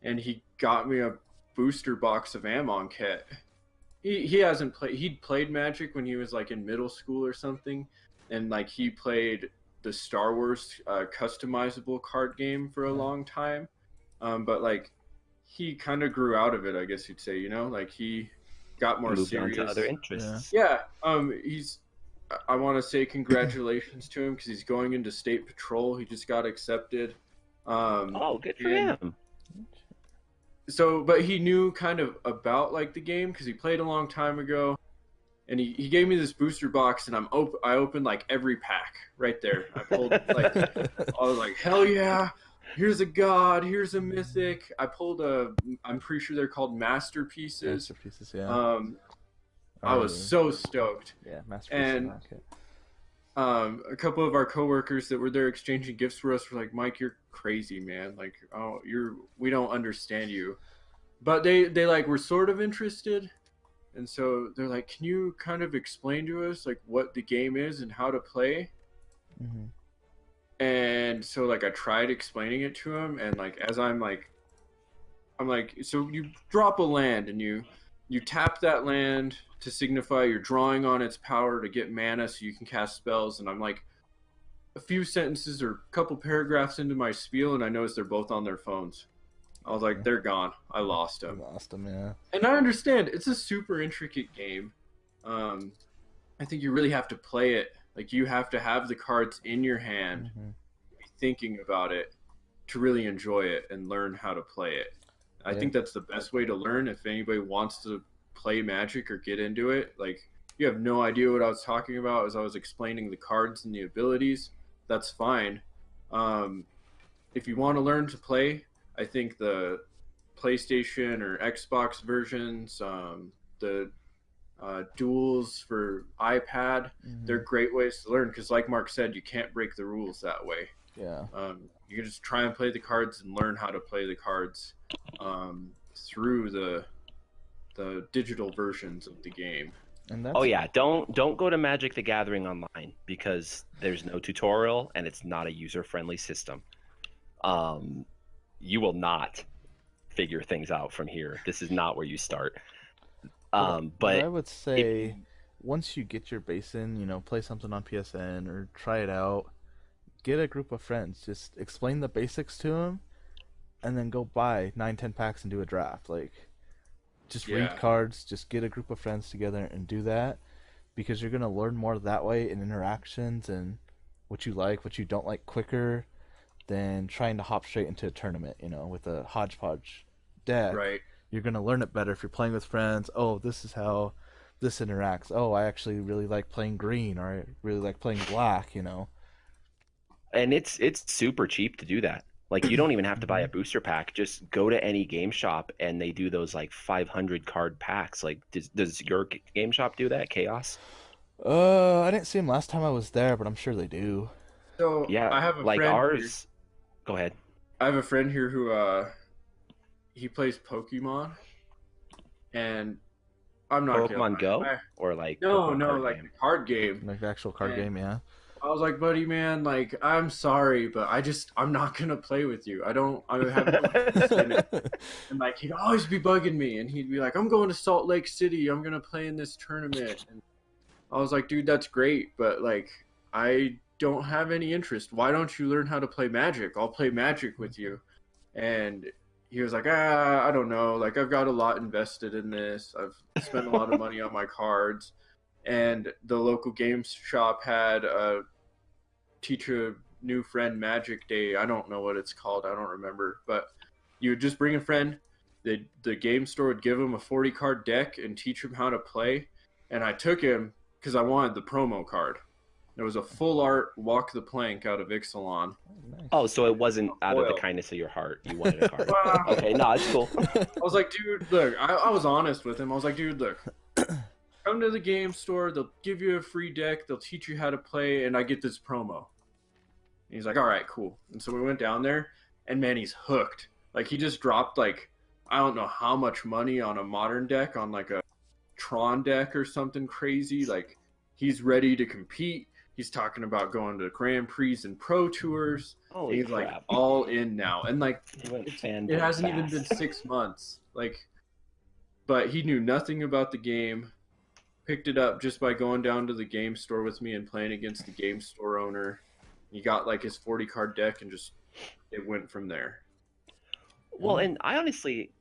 and he got me a booster box of Amon kit. He hasn't played. He'd played Magic when he was like in middle school or something, and like he played the Star Wars customizable card game for a long time, but like he kind of grew out of it, I guess you'd say. Like he got more moved serious. on to other interests. Yeah. I want to say congratulations to him because he's going into state patrol. He just got accepted. Good for him. So, but he knew kind of about like the game because he played a long time ago, and he gave me this booster box, and I opened like every pack right there. I pulled like I was like, hell yeah! Here's a god. Here's a mythic. I pulled I'm pretty sure they're called masterpieces. Masterpieces, yeah. I was so stoked. Yeah, masterpieces. And a couple of our coworkers that were there exchanging gifts for us were like, "Mike, you're crazy, man. Like, oh, we don't understand you." But they like were sort of interested, and so they're like, "Can you kind of explain to us like what the game is and how to play?" And so like I tried explaining it to him, and like as I'm like, so you drop a land and you tap that land to signify you're drawing on its power to get mana so you can cast spells. And I'm like a few sentences or a couple paragraphs into my spiel, and I noticed they're both on their phones. I was like, they're gone. I lost them. Yeah. And I understand it's a super intricate game. I think you really have to play it. Like you have to have the cards in your hand, be thinking about it to really enjoy it and learn how to play it. I think that's the best way to learn if anybody wants to play Magic or get into it. Like, you have no idea what I was talking about as I was explaining the cards and the abilities. That's fine. If you want to learn to play, I think the PlayStation or Xbox versions, the duels for iPad, they're great ways to learn because, like Mark said, you can't break the rules that way. Yeah. You can just try and play the cards and learn how to play the cards through the digital versions of the game. And don't go to Magic the Gathering online because there's no tutorial and it's not a user-friendly system. You will not figure things out from here. This is not where you start. But I But would if say you, once you get your base in, play something on PSN or try it out. Get a group of friends. Just explain the basics to them, and then go buy 9, 10 packs and do a draft. Like, just read Yeah. cards. Just get a group of friends together and do that because you're gonna learn more that way in interactions and what you like, what you don't like quicker than trying to hop straight into a tournament. With a hodgepodge deck, Right. you're gonna learn it better if you're playing with friends. Oh, this is how this interacts. Oh, I actually really like playing green, or I really like playing black. and it's super cheap to do that. Like you don't even have to buy Hmm. a booster pack. Just go to any game shop and they do those like 500 card packs. Like does your game shop do that? Chaos? I didn't see him last time I was there, but I'm sure they do. So Yeah, I have a like friend here. ours. Go ahead. I have a friend here who he plays Pokemon, and I'm not gonna Pokemon lie. Go or like No, Pokemon no, card like the game? card game. Like the actual card And game, yeah. I was like, buddy, man, like I'm sorry, but I'm not gonna play with you. I have no interest in it. And like he'd always be bugging me, and he'd be like, I'm going to Salt Lake City. I'm gonna play in this tournament. And I was like, dude, that's great, but like I don't have any interest. Why don't you learn how to play Magic? I'll play Magic with you. And he was like, I don't know. Like I've got a lot invested in this. I've spent a lot of money on my cards. And the local games shop had a teach a new friend Magic Day. I don't know what it's called. I don't remember. But you would just bring a friend. The game store would give him a 40 card deck and teach him how to play. And I took him because I wanted the promo card. There was a full art Walk the Plank out of Ixalan. Nice. Oh, so it wasn't out of the Foil. kindness of your heart. You wanted a card. Wow. Okay, no, it's cool. I was like, dude, look, I was honest with him. I was like, dude, look, come to the game store. They'll give you a free deck. They'll teach you how to play, and I get this promo. And he's like, all right, cool. And so we went down there, and man, he's hooked. Like, he just dropped, like, I don't know how much money on a modern deck, on, like, a Tron deck or something crazy. Like, he's ready to compete. He's talking about going to Grand Prix and Pro Tours. Holy He's, like, crap. all in now. And, like, You went fan it hasn't even fast. been 6 months. Like, but he knew nothing about the game. Picked it up just by going down to the game store with me and playing against the game store owner. He got like his 40 card deck and just it went from there. Well, and I honestly,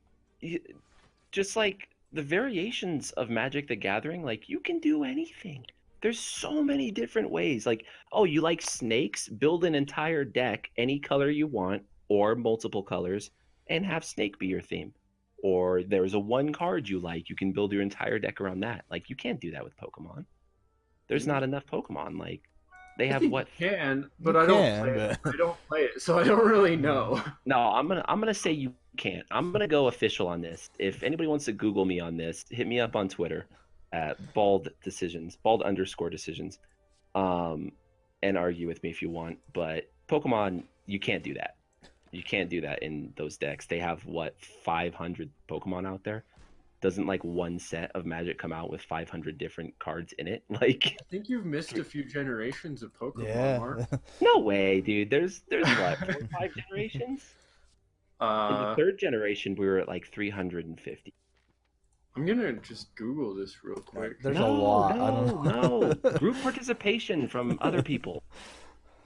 just like the variations of Magic the Gathering, like you can do anything. There's so many different ways. Like, oh, you like snakes? Build an entire deck, any color you want, or multiple colors, and have snake be your theme. Or there's a one card you like, you can build your entire deck around that. Like, you can't do that with Pokemon. There's not enough Pokemon. Like, they I have think what? you can, but You I don't can, play it. but- I don't play it, so I don't really know. No, I'm gonna say you can't. I'm gonna go official on this. If anybody wants to Google me on this, hit me up on Twitter at bald_decisions, and argue with me if you want. But Pokemon, you can't do that. You can't do that in those decks. They have what 500 Pokemon out there. Doesn't like one set of Magic come out with 500 different cards in it? Like, I think you've missed a few generations of Pokemon, Yeah. Mark. no way, dude. There's what 4 or 5 generations. In the 3rd generation, we were at like 350. I'm gonna just Google this real quick. There's a lot. I don't know. No. Group participation from other people.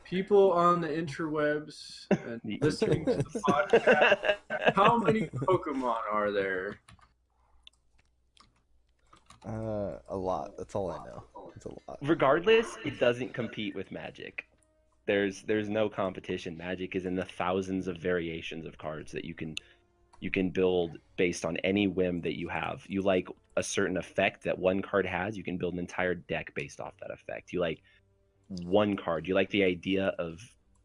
People on the interwebs and listening to the podcast. How many Pokemon are there? A lot. That's all I know. It's a lot. Regardless, it doesn't compete with Magic. There's no competition. Magic is in the thousands of variations of cards that you can build based on any whim that you have. You like a certain effect that one card has, you can build an entire deck based off that effect. You like one card, you like the idea of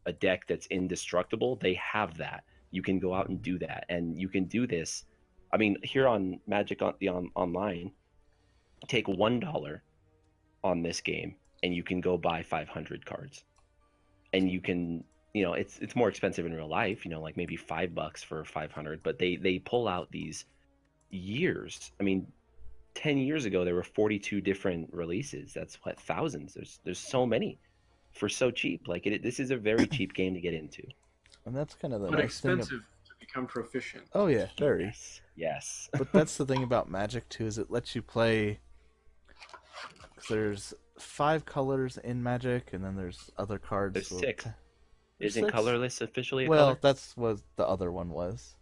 a deck that's indestructible, they have that. You can go out and do that, and you can do this. I mean, here on Magic online, take $1 on this game, and you can go buy 500 cards. And you can, it's more expensive in real life, like maybe $5 for 500, but they pull out these years. I mean, 10 years ago there were 42 different releases. That's what, thousands. There's so many for so cheap. Like this is a very cheap game to get into. And that's kind of the But nice thing. expensive to become proficient. Oh yeah, very. Yes. Yes. But that's the thing about Magic too, is it lets you play. There's 5 colors in Magic, and then there's other cards. There's with 6. There's Isn't 6? colorless officially a Well, color? that's what the other one was.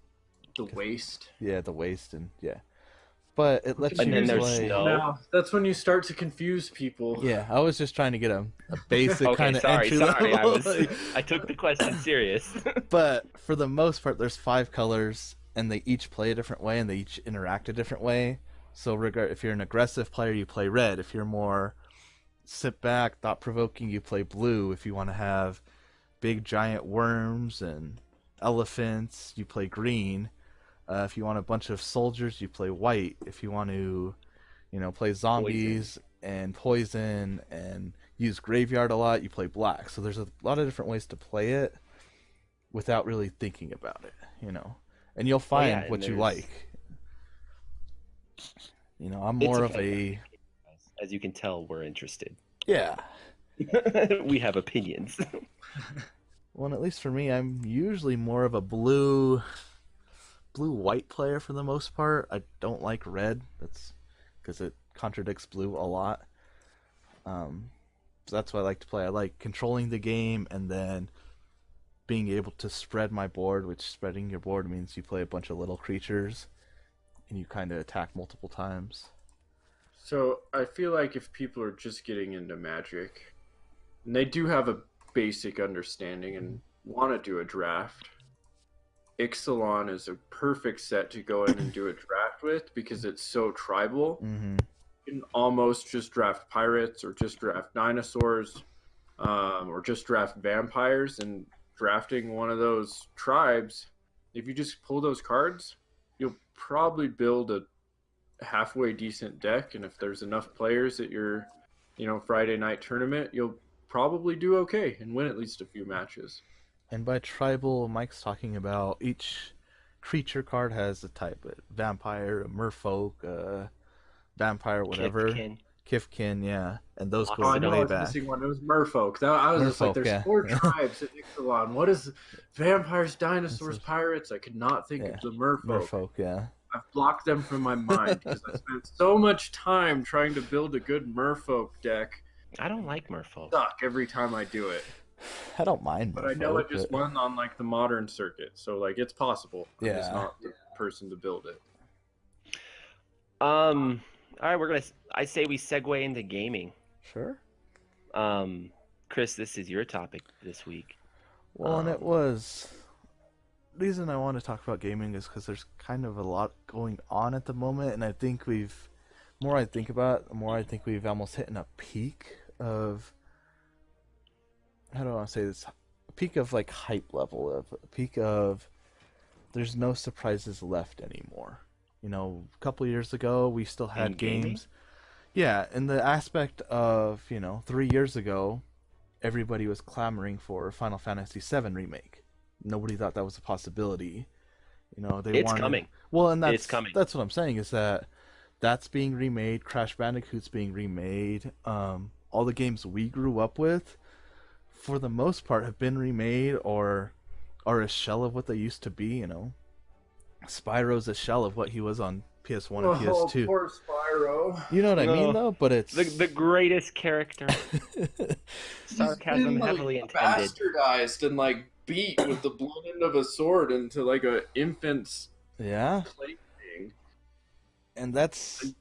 The waste. Yeah, the waste and yeah. But it lets And you then there's play. snow. Now, that's when you start to confuse people. Yeah, I was just trying to get a basic Okay, kind of sorry. entry level. I took the question serious. But for the most part, there's 5 colors, and they each play a different way, and they each interact a different way. So, if you're an aggressive player, you play red. If you're more sit back, thought-provoking, you play blue. If you want to have big giant worms and elephants, you play green. If you want a bunch of soldiers, you play white. If you want to, play zombies and poison and use graveyard a lot, you play black. So there's a lot of different ways to play it without really thinking about it, And you'll find and what you there's- like. I'm more of okay. As you can tell, we're interested. Yeah. We have opinions. Well, at least for me, I'm usually more of a blue-white player for the most part. I don't like red. That's because it contradicts blue a lot. So that's what I like to play. I like controlling the game and then being able to spread my board, which spreading your board means you play a bunch of little creatures and you kind of attack multiple times. So I feel like if people are just getting into Magic, and they do have a basic understanding and want to do a draft, Ixalan is a perfect set to go in and do a draft with because it's so tribal. Mm-hmm. You can almost just draft pirates or just draft dinosaurs or just draft vampires. And drafting one of those tribes, if you just pull those cards, you'll probably build a halfway decent deck. And if there's enough players at your Friday night tournament, you'll probably do okay and win at least a few matches. And by tribal, Mike's talking about each creature card has a type: a vampire, a merfolk, vampire, whatever. Kifkin, yeah. And those go I know way I was back. missing one. It was merfolk. I was just like, Merfolk, there's yeah. 4 tribes at Ixalan. What is vampires, dinosaurs, This is- pirates? I could not think of the merfolk. Merfolk, yeah. I've blocked them from my mind because I spent so much time trying to build a good merfolk deck. I don't like merfolk. Suck every time I do it. I don't mind But I know it Merfolk, just but- won on the modern circuit, so it's possible. I'm just Yeah. not the person to build it. All right, I say we segue into gaming. Sure. Chris, this is your topic this week. Well, and it was... The reason I want to talk about gaming is because there's kind of a lot going on at the moment, and I think the more I think about it, the more I think we've almost hit a peak of... How do I want to say this? A peak of, hype level, a peak of... There's no surprises left anymore. A couple years ago, we still had In gaming? games... Yeah, in the aspect of, 3 years ago, everybody was clamoring for Final Fantasy VII Remake. Nobody thought that was a possibility. It's coming. Well, and It's coming. That's what I'm saying, is that's being remade, Crash Bandicoot's being remade, all the games we grew up with, for the most part, have been remade or are a shell of what they used to be, Spyro's a shell of what he was on PS1 and PS2. Poor Spyro. You know what I mean, No. though? But it's... The greatest character. Sarcasm He's been, heavily intended. bastardized and beat with the blunt end of a sword into a infant's Yeah, plaything. and that's...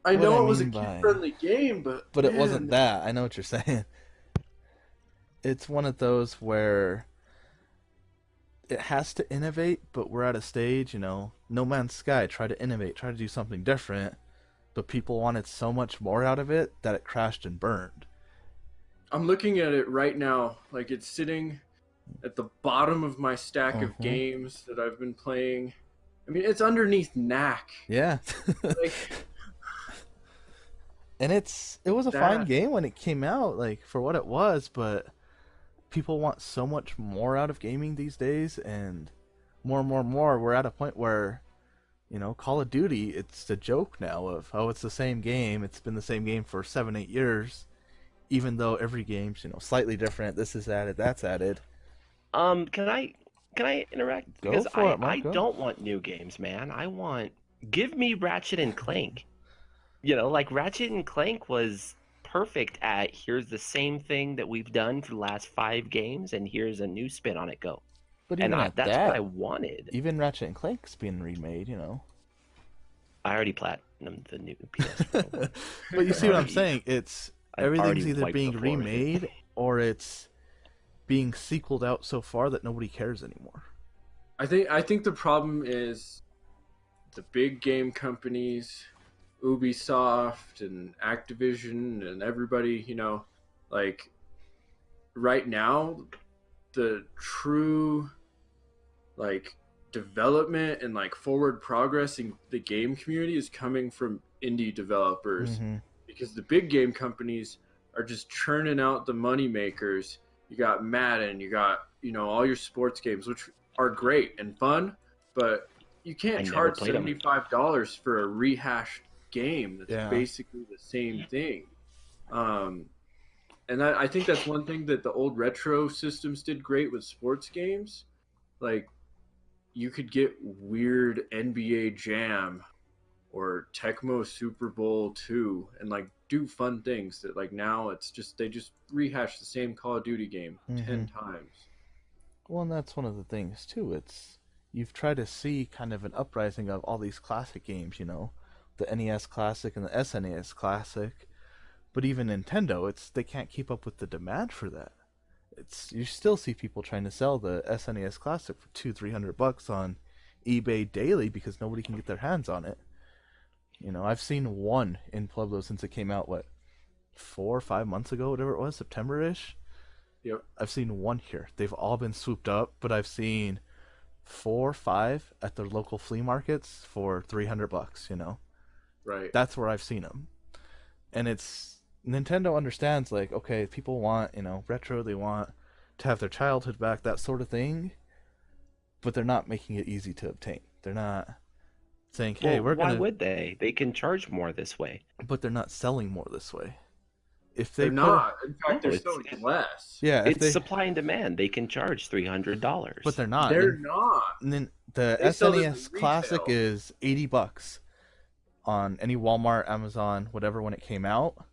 I What know I it was a mean by- kid-friendly game, but it man, wasn't that. I know what you're saying. It's one of those where it has to innovate, but we're at a stage, No Man's Sky tried to innovate, tried to do something different, but people wanted so much more out of it that it crashed and burned. I'm looking at it right now, it's sitting at the bottom of my stack of Mhm. games that I've been playing. I mean, it's underneath Knack. Yeah. Like, And it was a fine game when it came out, for what it was, but people want so much more out of gaming these days, and more. We're at a point where, Call of Duty, it's a joke now of, oh, it's the same game. It's been the same game for 7-8 years, even though every game's, slightly different. This is added, that's added. Can Can I interact? Go Because for I it, Mark, I go. don't want new games, man. Give me Ratchet and Clank. Like Ratchet and Clank was perfect at here's the same thing that we've done for the last 5 games, and here's a new spin on it. Go. But And even at that's what I that, wanted. even Ratchet and Clank's being remade, I already platinumed the new PS4 one. But you see what I'm Already- saying? It's I've everything's already either wiped being the floor with it. remade or it's being sequeled out so far that nobody cares anymore. I think the problem is the big game companies, Ubisoft and Activision and everybody, like right now the true like development and like forward progress in the game community is coming from indie developers Mhm. because the big game companies are just churning out the money makers. You got Madden, you got all your sports games, which are great and fun, but you I can't never charge played 'em. $75 for a rehashed game that's Yeah. basically the same thing. And I think that's one thing that the old retro systems did great with sports games. Like you could get weird NBA Jam or Tecmo Super Bowl 2 and like do fun things that like now it's just they just rehash the same Call of Duty game 10 times. Well, and that's one of the things too. It's you've tried to see kind of an uprising of all these classic games, the NES Classic and the SNES Classic. But even Nintendo, they can't keep up with the demand for that. You still see people trying to sell the SNES Classic for $200-300 on eBay daily because nobody can get their hands on it. I've seen one in Pueblo since it came out. 4 or 5 months ago, whatever it was, September-ish. Yep. I've seen one here. They've all been swooped up, but I've seen 4 or 5 at the local flea markets for $300. Right. That's where I've seen them, and Nintendo understands, like, okay, people want, retro, they want to have their childhood back, that sort of thing, but they're not making it easy to obtain. They're not saying, hey, Why would they? They can charge more this way. But they're not selling more this way. If They're not. In fact, No, they're selling less. Yeah, it's supply and demand. They can charge $300. But they're not. They're not. And then the They sell this SNES in Classic retail. is $80 on any Walmart, Amazon, whatever when it came out.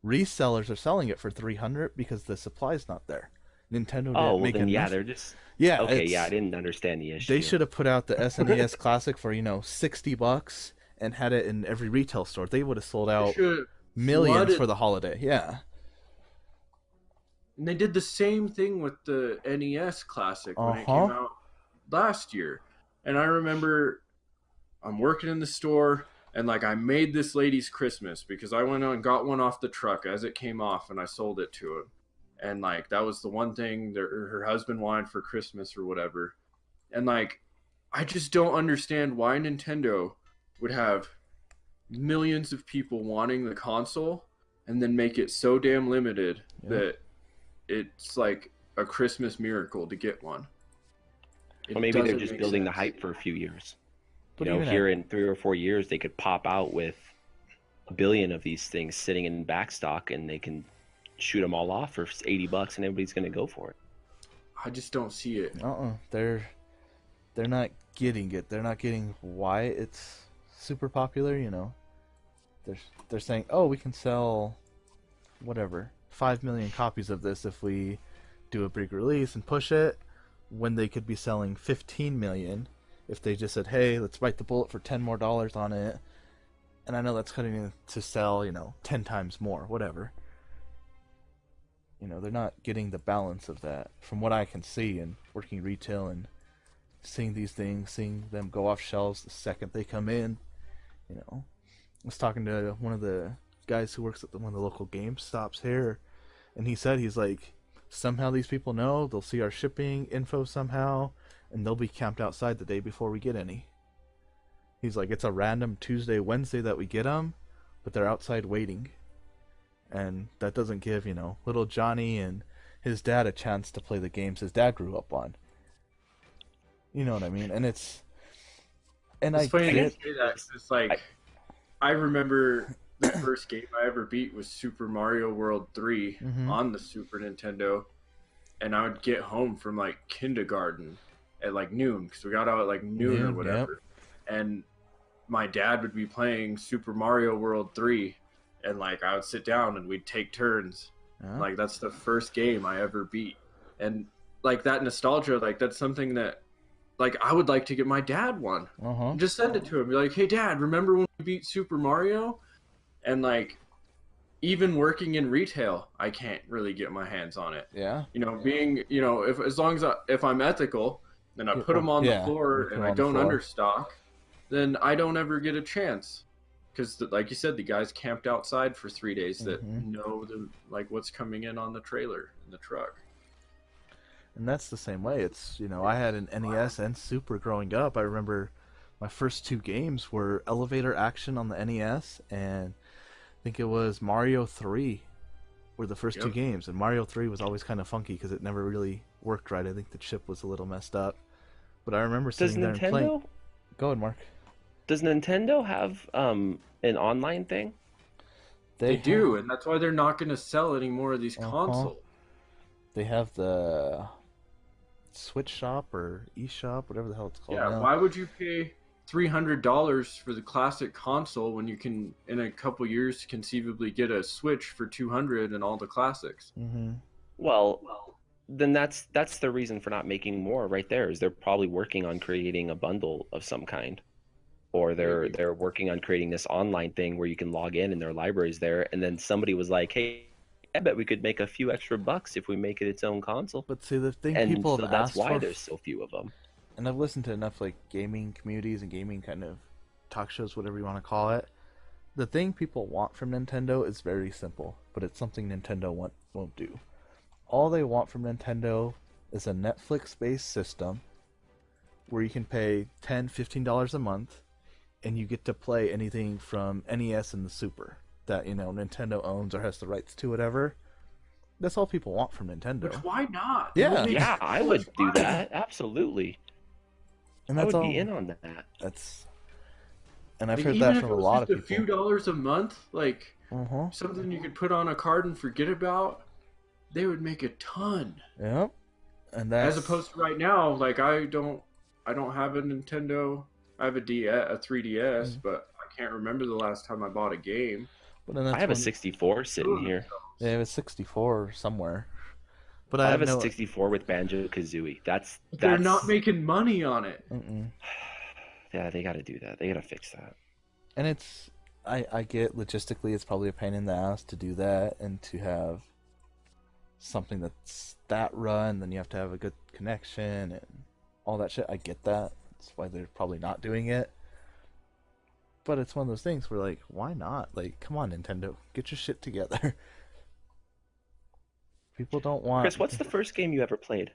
Resellers are selling it for $300 because the supply's not there. Nintendo didn't make enough. They're just Okay. I didn't understand the issue. They should have put out the SNES Classic for $60 and had it in every retail store. They would have sold out millions flooded. for the holiday. Yeah. And they did the same thing with the NES Classic when it came out last year. And I remember I'm working in the store and like I made this lady's Christmas because I went on and got one off the truck as it came off and I sold it to him. And like that was the one thing that her husband wanted for Christmas or whatever. And like I just don't understand why Nintendo would have millions of people wanting the console and then make it so damn limited that it's like a Christmas miracle to get one. Or maybe they're just building the hype for a few years. But Here in 3 or 4 years, they could pop out with a billion of these things sitting in backstock, and they can shoot them all off for $80, and everybody's going to go for it. I just don't see it. They're not getting it. They're not getting why it's super popular. They're saying, oh, we can sell whatever 5 million copies of this if we do a big release and push it, when they could be selling 15 million if they just said, hey, let's bite the bullet for $10 more on it. And I know that's cutting it to sell 10 times more, whatever. They're not getting the balance of that from what I can see and working retail and seeing these things, seeing them go off shelves the second they come in. I was talking to one of the guys who works at one of the local GameStops here, and he said, he's like, somehow these people know, they'll see our shipping info somehow, and they'll be camped outside the day before we get any. He's like, it's a random Tuesday, Wednesday that we get them, but they're outside waiting. And that doesn't give, little Johnny and his dad a chance to play the games his dad grew up on. You know what I mean? And it's funny to say that 'cause it's like I remember the first game I ever beat was Super Mario World 3 on the Super Nintendo, and I would get home from like kindergarten at like noon, because we got out at like noon or whatever. And my dad would be playing Super Mario World 3, and like I would sit down and we'd take turns. Like that's the first game I ever beat. And like that nostalgia, like that's something that like I would like to get my dad one. Just send it to him. Be like, hey dad, remember when we beat Super Mario? And like even working in retail, I can't really get my hands on it. Yeah. You know, being, you know, as long as if I'm ethical, then I put them on the floor and I don't understock, then I don't ever get a chance. Because, like you said, the guys camped outside for 3 days that know like what's coming in on the trailer in the truck. And that's the same way. It's, you know, I had an NES and Super growing up. I remember my first 2 games were Elevator Action on the NES, and I think it was Mario 3 were the first 2 games. And Mario 3 was always kind of funky because it never really worked right. I think the chip was a little messed up. But I remember sitting there and playing. Go ahead, Mark. Does Nintendo have an online thing? They do, and that's why they're not going to sell any more of these consoles. They have the Switch Shop or eShop, whatever the hell it's called. Yeah, why would you pay $300 for the classic console when you can, in a couple years, conceivably get a Switch for $200 and all the classics? Well, then that's the reason for not making more right there. Is they're probably working on creating a bundle of some kind, or they're working on creating this online thing where you can log in and their library's there, and then somebody was like, hey, I bet we could make a few extra bucks if we make it its own console. But see, the thing and people so have that's asked why for, there's so few of them. And I've listened to enough like gaming communities and gaming kind of talk shows, whatever you want to call it. The thing people want from Nintendo is very simple, but it's something Nintendo won't do. All they want from Nintendo is a Netflix-based system where you can pay $10, $15 a month, and you get to play anything from NES and the Super that, you know, Nintendo owns or has the rights to, whatever. That's all people want from Nintendo. Which, why not? Yeah, I would do that. Absolutely. And I that's would all, be in on that. And I've heard that from a lot of people. Even if it was just a few dollars a month, like something you could put on a card and forget about, they would make a ton. Yep. And that's... As opposed to right now, like I don't have a Nintendo. I have a 3DS, but I can't remember the last time I bought a game. I have a 64 sitting here. Yeah, I have a 64 somewhere. But I have a 64 with Banjo-Kazooie. They're not making money on it. Yeah, they got to do that. They got to fix that. And it's... I get logistically it's probably a pain in the ass to do that and to have something that's that run, then you have to have a good connection and all that shit. I get that. That's why they're probably not doing it. But it's one of those things where, like, why not? Like, come on, Nintendo. Get your shit together. People don't want... Chris, what's the first game you ever played?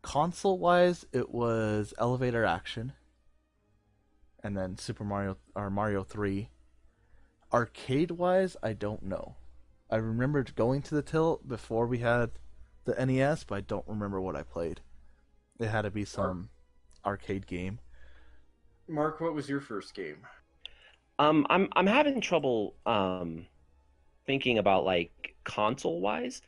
Console-wise, it was Elevator Action. And then Super Mario, or Mario 3. Arcade-wise, I don't know. I remember going to the Tilt before we had the NES, but I don't remember what I played. It had to be some arcade game. Mark, what was your first game? I'm having trouble thinking about like console wise.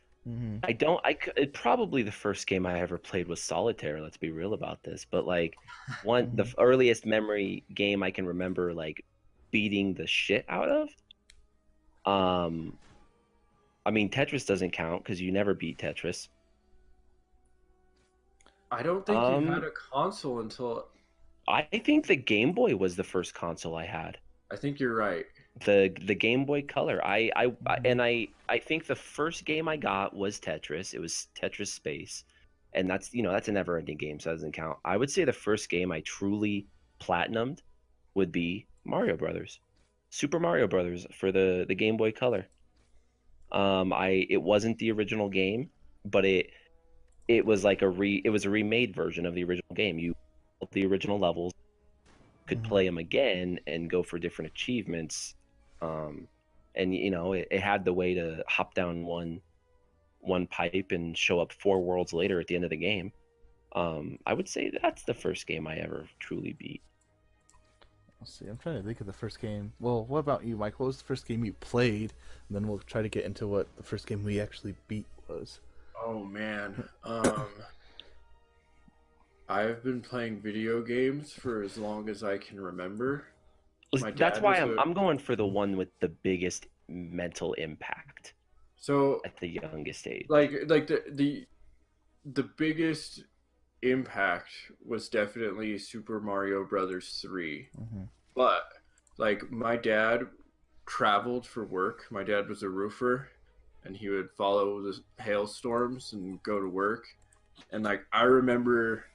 Probably the first game I ever played was Solitaire. Let's be real about this. But like the earliest memory game I can remember like beating the shit out of. I mean Tetris doesn't count because you never beat Tetris. I don't think you had a console until... I think the Game Boy was the first console I had. I think you're right. The Game Boy Color. I think the first game I got was Tetris. It was Tetris Space, and that's a never-ending game, so that doesn't count. I would say the first game I truly platinumed would be Mario Brothers, Super Mario Brothers for the Game Boy Color. It wasn't the original game, but it was like a remade version of the original game. You built the original levels, could play them again and go for different achievements. And it had the way to hop down one pipe and show up 4 worlds later at the end of the game. I would say that's the first game I ever truly beat. Let's see. I'm trying to think of the first game. Well, what about you, Mike? What was the first game you played? And then we'll try to get into what the first game we actually beat was. Oh man. I've been playing video games for as long as I can remember. That's why I'm going for the one with the biggest mental impact. So at the youngest age, like the biggest impact was definitely Super Mario Brothers 3. Mm-hmm. But like my dad traveled for work. My dad was a roofer, and he would follow the hailstorms and go to work. And like I remember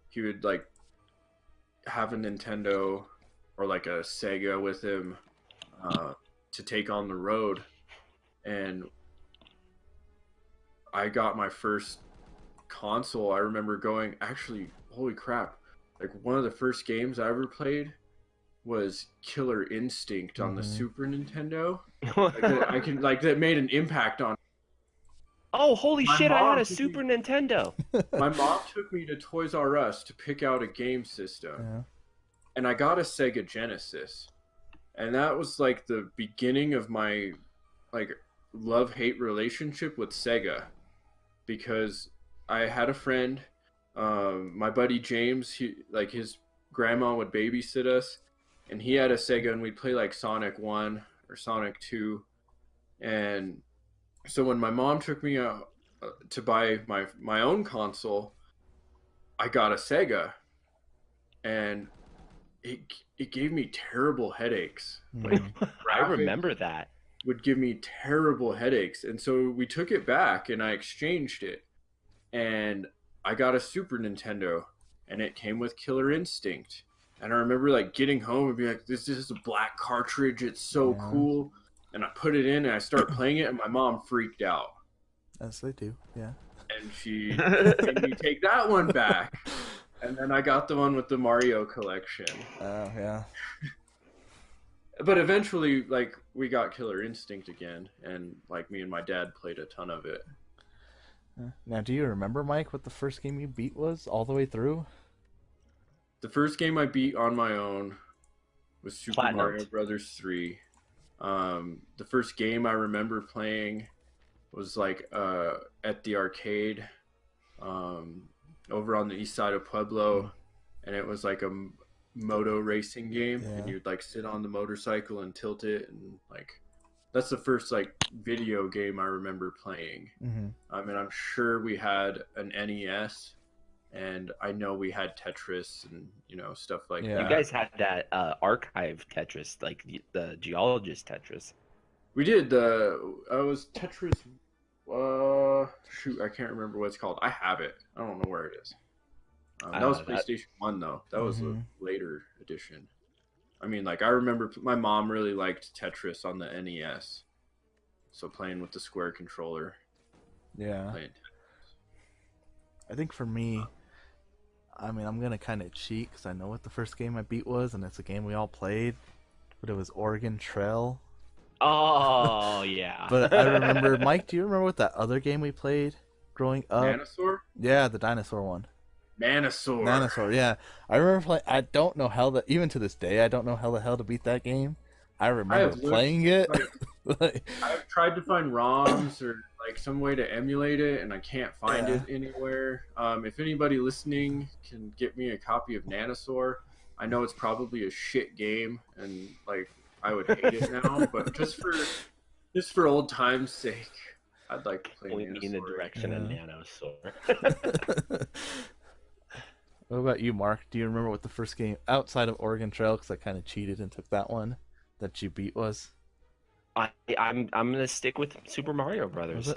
he would like have a Nintendo or like a Sega with him to take on the road. And I got my first console. I remember going, actually, holy crap, like one of the first games I ever played was Killer Instinct on the Super Nintendo. Like that made an impact on. Oh, holy shit, I had a Super Nintendo. My mom took me to Toys R Us to pick out a game system. Yeah. And I got a Sega Genesis. And that was like the beginning of my like love-hate relationship with Sega. Because I had a friend, my buddy James, his grandma would babysit us, and he had a Sega, and we'd play like Sonic 1 or Sonic 2. And so when my mom took me out to buy my own console, I got a Sega, and it gave me terrible headaches. Like I remember that. Would give me terrible headaches, and so we took it back, and I exchanged it, and I got a Super Nintendo, and it came with Killer Instinct. And I remember like getting home and being like, "This is a black cartridge. It's so cool." And I put it in, and I start playing it, and my mom freaked out. As they do, yeah. And she made me take that one back. And then I got the one with the Mario collection. Oh, yeah. But eventually, like, we got Killer Instinct again, and like me and my dad played a ton of it. Now, do you remember, Mike, what the first game you beat was all the way through? The first game I beat on my own was Super Mario Brothers 3. The first game I remember playing was like at the arcade over on the east side of Pueblo, and it was like a moto racing game, and you'd like sit on the motorcycle and tilt it, and like that's the first like video game I remember playing. I mean, I'm sure we had an NES, and I know we had Tetris and stuff like that. You guys had that archive Tetris, like the geologist Tetris. We did. I was Tetris. Shoot, I can't remember what it's called. I have it. I don't know where it is. That was PlayStation 1 though. That was a later edition. I mean, like I remember my mom really liked Tetris on the NES, so playing with the square controller. Yeah. I think for me, I mean, I'm gonna kind of cheat because I know what the first game I beat was, and it's a game we all played, but it was Oregon Trail. Oh yeah. But I remember, Mike. Do you remember what that other game we played growing up? Dinosaur? Yeah, the dinosaur one. Manosaur, yeah. I remember playing. I don't know how even to this day, I don't know how the hell to beat that game. I remember playing it. I've tried to find ROMs or like some way to emulate it, and I can't find it anywhere. If anybody listening can get me a copy of Nanosaur, I know it's probably a shit game, and like I would hate it now, but just for old times' sake, I'd like to play Nanosaur. In the direction of Nanosaur. What about you, Mark? Do you remember what the first game outside of Oregon Trail, because I kind of cheated and took that one, that you beat was? I'm gonna stick with Super Mario Brothers.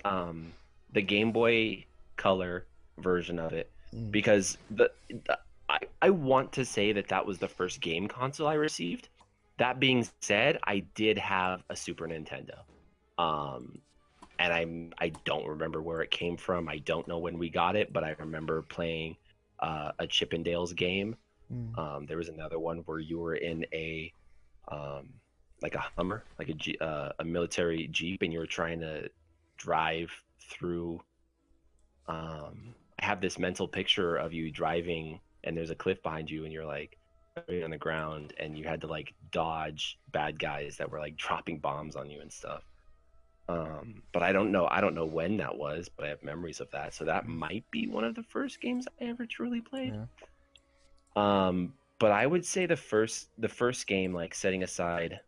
The Game Boy Color version of it, because I want to say that was the first game console I received. That being said, I did have a Super Nintendo, and I don't remember where it came from. I don't know when we got it, but I remember playing a Chippendales game. There was another one where you were in a like a Hummer, like a military Jeep, and you were trying to drive through. I have this mental picture of you driving, and there's a cliff behind you, and you're like on the ground, and you had to like dodge bad guys that were like dropping bombs on you and stuff. But I don't know when that was, but I have memories of that. So that might be one of the first games I ever truly played. Yeah. But I would say the first game, like setting aside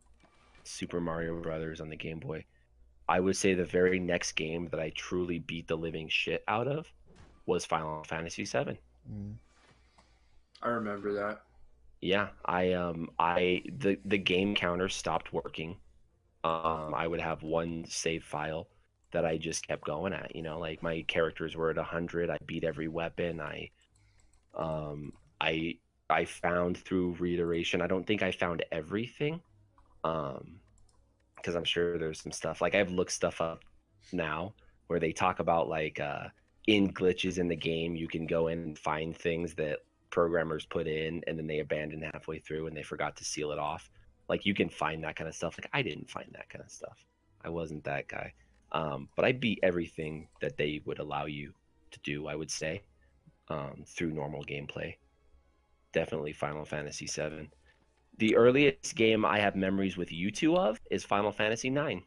Super Mario Brothers on the Game Boy, I would say the very next game that I truly beat the living shit out of was Final Fantasy VII. I remember that. Yeah, the game counter stopped working. I would have one save file that I just kept going at, you know, like my characters were at 100. I beat every weapon. Um, I found through reiteration. I don't think I found everything, because I'm sure there's some stuff. Like I've looked stuff up now where they talk about like in glitches in the game, you can go in and find things that programmers put in and then they abandoned halfway through and they forgot to seal it off. Like you can find that kind of stuff. Like I didn't find that kind of stuff. I wasn't that guy. But I beat everything that they would allow you to do, I would say, through normal gameplay. Definitely Final Fantasy VII. The earliest game I have memories with you two of is Final Fantasy IX.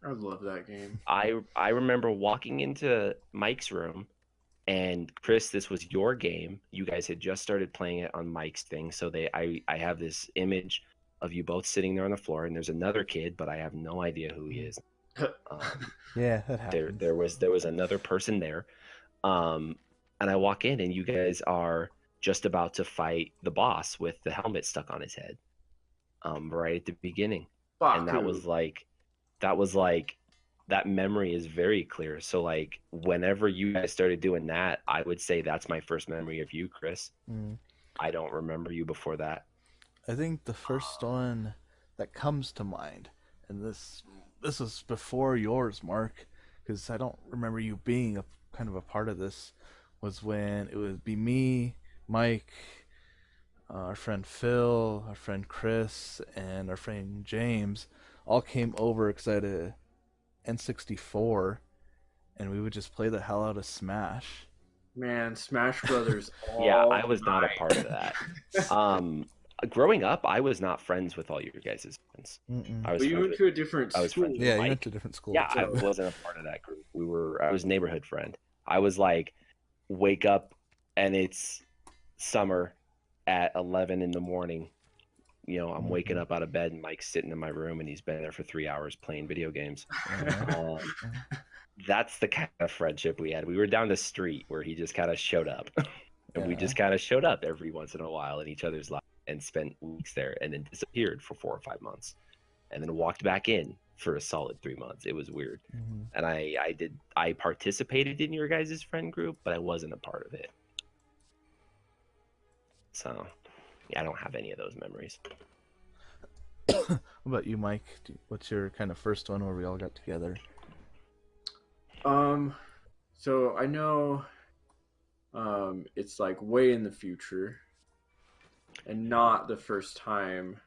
I love that game. I remember walking into Mike's room, and Chris, this was your game. You guys had just started playing it on Mike's thing, so I have this image of you both sitting there on the floor, and there's another kid, but I have no idea who he is. Yeah, that happened. There was another person there, and I walk in, and you guys are just about to fight the boss with the helmet stuck on his head, right at the beginning, and that was like that memory is very clear. So like whenever you guys started doing that, I would say that's my first memory of you, Chris. I don't remember you before that. I think the first one that comes to mind, and this was before yours, Mark, because I don't remember you being a kind of a part of this, was when it would be me, Mike, our friend Phil, our friend Chris, and our friend James all came over because I had a N64, and we would just play the hell out of Smash. Man, Smash Brothers. Yeah, I was not a part of that. Growing up, I was not friends with all your guys' friends. Mm-mm. But you went to a different school. Yeah, you went to a different school. Yeah, I wasn't a part of that group. I was a neighborhood friend. I was like, wake up and it's summer at 11 in the morning. You know, I'm waking up out of bed and Mike's sitting in my room and he's been there for 3 hours playing video games. That's the kind of friendship we had. We were down the street where he just kind of showed up. And we just kind of showed up every once in a while in each other's lives and spent weeks there and then disappeared for 4 or 5 months and then walked back in for a solid 3 months. It was weird. And I participated in your guys' friend group, but I wasn't a part of it. So yeah, I don't have any of those memories. What about you, Mike? What's your kind of first one where we all got together? So I know it's like way in the future and not the first time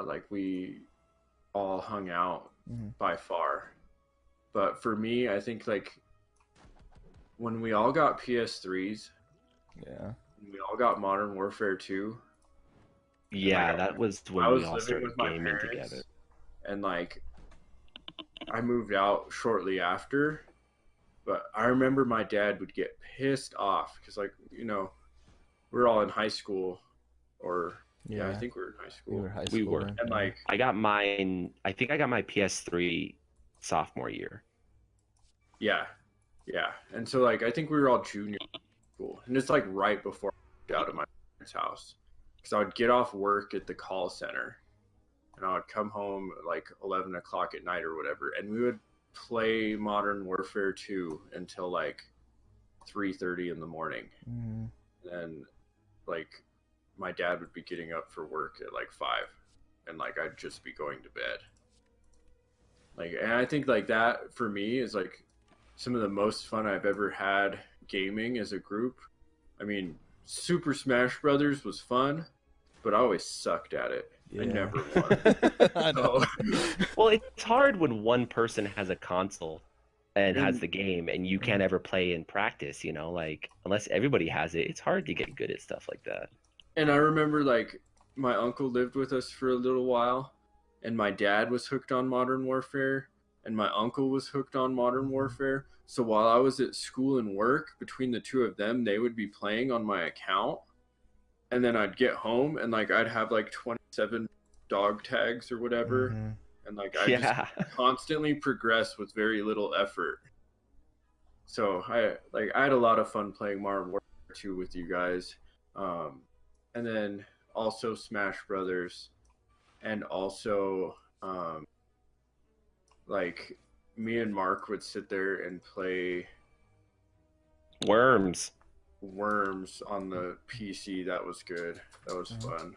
like we all hung out by far. But for me, I think like when we all got PS3s, we all got Modern Warfare 2. Yeah, that was when we all started gaming together. And like I moved out shortly after, but I remember my dad would get pissed off because, like, you know, we're all in high school, or I think we were in high school. We were. And like, I got mine. I think I got my PS3 sophomore year. Yeah. And so like, I think we were all junior school, and it's like right before I got out of my parents' house, because I would get off work at the call center, and I would come home at like 11 o'clock at night or whatever, and we would play Modern Warfare 2 until like 3:30 in the morning. And then like my dad would be getting up for work at like 5, and like I'd just be going to bed. Like, and I think like that for me is like some of the most fun I've ever had gaming as a group. I mean, Super Smash Brothers was fun, but I always sucked at it. I never won. I know. Well, it's hard when one person has a console and has the game and you can't ever play in practice, you know, like unless everybody has it, it's hard to get good at stuff like that. And I remember like my uncle lived with us for a little while, and my dad was hooked on Modern Warfare, and my uncle was hooked on Modern Warfare. So while I was at school and work, between the two of them, they would be playing on my account, and then I'd get home and like I'd have like 27 dog tags or whatever, and like I just Yeah. constantly progress with very little effort. So I had a lot of fun playing Modern Warfare 2 with you guys. Um, and then also Smash Brothers, and also like me and Mark would sit there and play Worms. Worms on the PC. That was good. That was fun.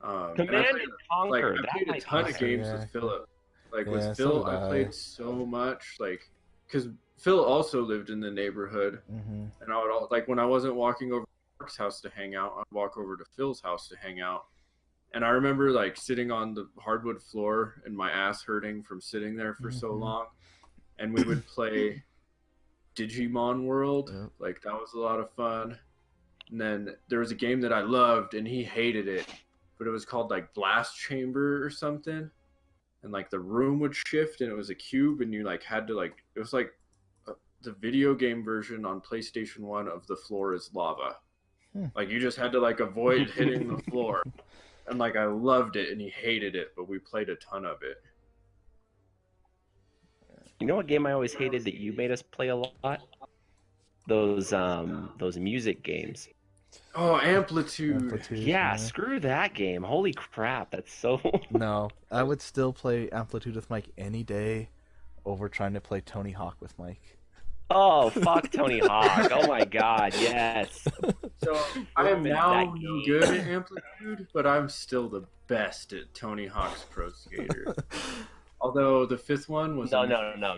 And Command and Conquer. I That played a might ton be of games yeah. with Philip. Like Yeah, with so Phil, did I I. played so much. Like because Phil also lived in the neighborhood, and I would like when I wasn't walking over to Mark's house to hang out, I'd walk over to Phil's house to hang out. And I remember like sitting on the hardwood floor and my ass hurting from sitting there for so long. And we would play Digimon World. Yep. Like that was a lot of fun. And then there was a game that I loved and he hated it, but it was called like Blast Chamber or something. And like the room would shift and it was a cube and you like had to like it was like the video game version on PlayStation 1 of The Floor is Lava. Like you just had to like avoid hitting the floor. And like I loved it and he hated it, but we played a ton of it. You know what game I always hated that you made us play a lot? Those music games. Oh, Amplitude. Amplitude. Yeah, screw that game. Holy crap, that's so No, I would still play Amplitude with Mike any day over trying to play Tony Hawk with Mike. Oh, fuck Tony Hawk. Oh my god, yes. So I am now good at Amplitude, but I'm still the best at Tony Hawk's Pro Skater. Although the fifth one was No.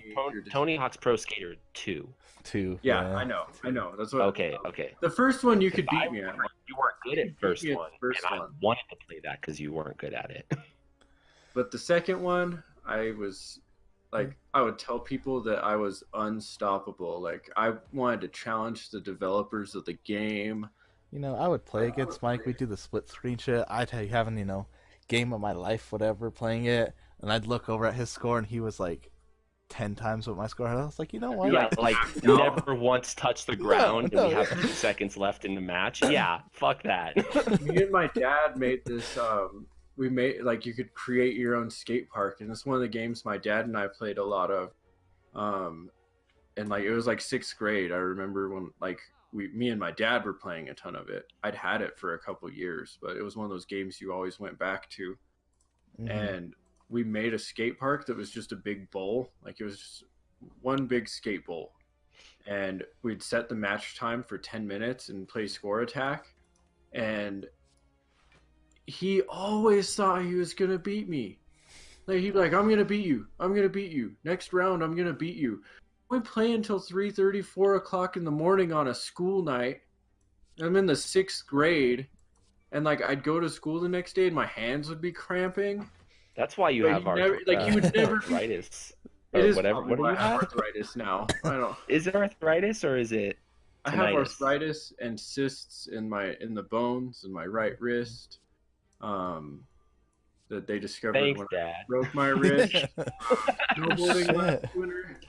Tony Hawk's Pro Skater 2. Yeah, I know. That's what. Okay. The first one you could beat me at. You weren't good at first me at one, first and I one. wanted to play that because you weren't good at it. But the second one, I was like, I would tell people that I was unstoppable. Like I wanted to challenge the developers of the game. You know, I would play against Mike. We'd do the split screen shit. I'd having, game of my life, whatever, playing it. And I'd look over at his score and he was like 10 times what my score had. I was like, you know what? Yeah, like never once touched the ground and we have 2 seconds left in the match. Yeah, fuck that. Me and my dad made this we made like you could create your own skate park, and it's one of the games my dad and I played a lot of. And like it was like 6th grade. I remember when like me and my dad were playing a ton of it. I'd had it for a couple years, but it was one of those games you always went back to. And we made a skate park that was just a big bowl. Like it was just one big skate bowl. And we'd set the match time for 10 minutes and play score attack. And he always thought he was going to beat me. Like he'd be like, I'm going to beat you. I'm going to beat you. Next round, I'm going to beat you. We play until 3:30, 4 o'clock in the morning on a school night. I'm in the 6th grade. And like I'd go to school the next day and my hands would be cramping. That's why you have you would never arthritis. It is whatever. What do you have? Arthritis now. I don't. Is it arthritis or is it? I have arthritis and cysts in the bones in my right wrist. That they discovered when I broke my wrist. Snowboarding last winter.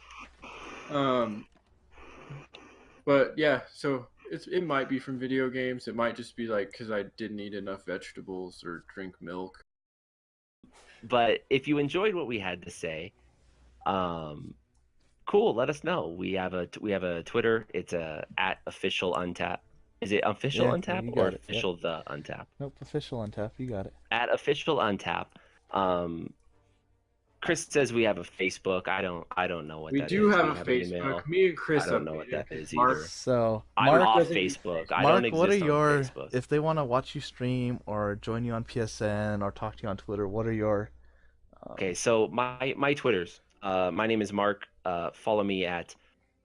But yeah, so it might be from video games. It might just be like because I didn't eat enough vegetables or drink milk. But if you enjoyed what we had to say, cool. Let us know. We have a Twitter. It's at official Untap. Is it official Untap or official the Untap? Nope, official Untap. You got it. At official Untap. Chris says we have a Facebook. I don't know what that is. We do have a Facebook. Me and Chris. I don't know what that is Mark. either. So I'm off Facebook. I don't exist what are on your Facebook. if they want to watch you stream or join you on PSN or talk to you on Twitter? What are your Okay, so my Twitters. My name is Mark. Follow me at.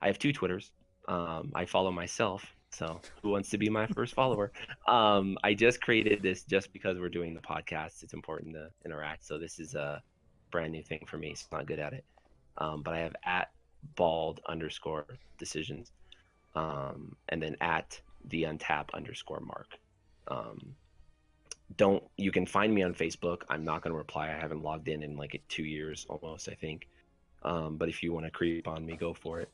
I have 2 Twitters. I follow myself. So who wants to be my first follower? I just created this just because we're doing the podcast. It's important to interact. So this is a brand new thing for me. So I'm not good at it. But I have at bald_decisions. And then at the untap_mark. Don't you can find me on Facebook. I'm not going to reply. I haven't logged in like 2 years almost, I think. But if you want to creep on me, go for it.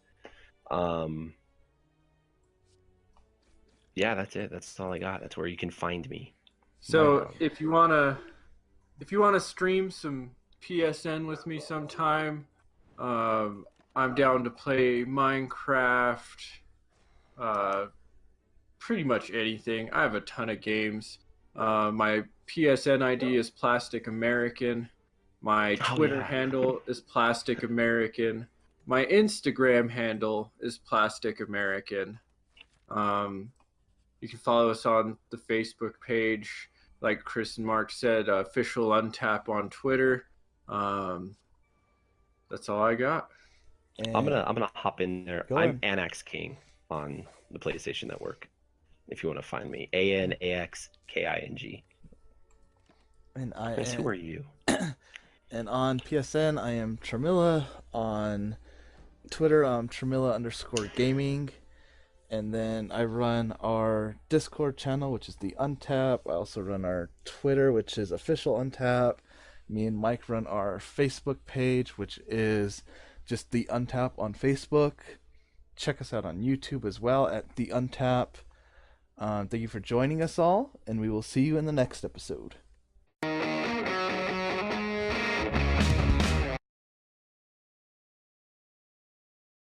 Yeah, that's it. That's all I got. That's where you can find me. So if you wanna stream some PSN with me sometime, I'm down to play Minecraft. Pretty much anything. I have a ton of games. My PSN ID is Plastic American. My Twitter handle is Plastic American. My Instagram handle is Plastic American. You can follow us on the Facebook page, like Chris and Mark said, official Untap on Twitter. That's all I got. And I'm gonna hop in there. I'm Anax King on the PlayStation Network. If you want to find me, ANAXKING. And Chris, who are you? And on PSN, I am Tramilla. On Twitter, I'm Tramilla_gaming. And then I run our Discord channel, which is the Untap. I also run our Twitter, which is official Untap. Me and Mike run our Facebook page, which is just the Untap on Facebook. Check us out on YouTube as well at the Untap. Thank you for joining us all, and we will see you in the next episode.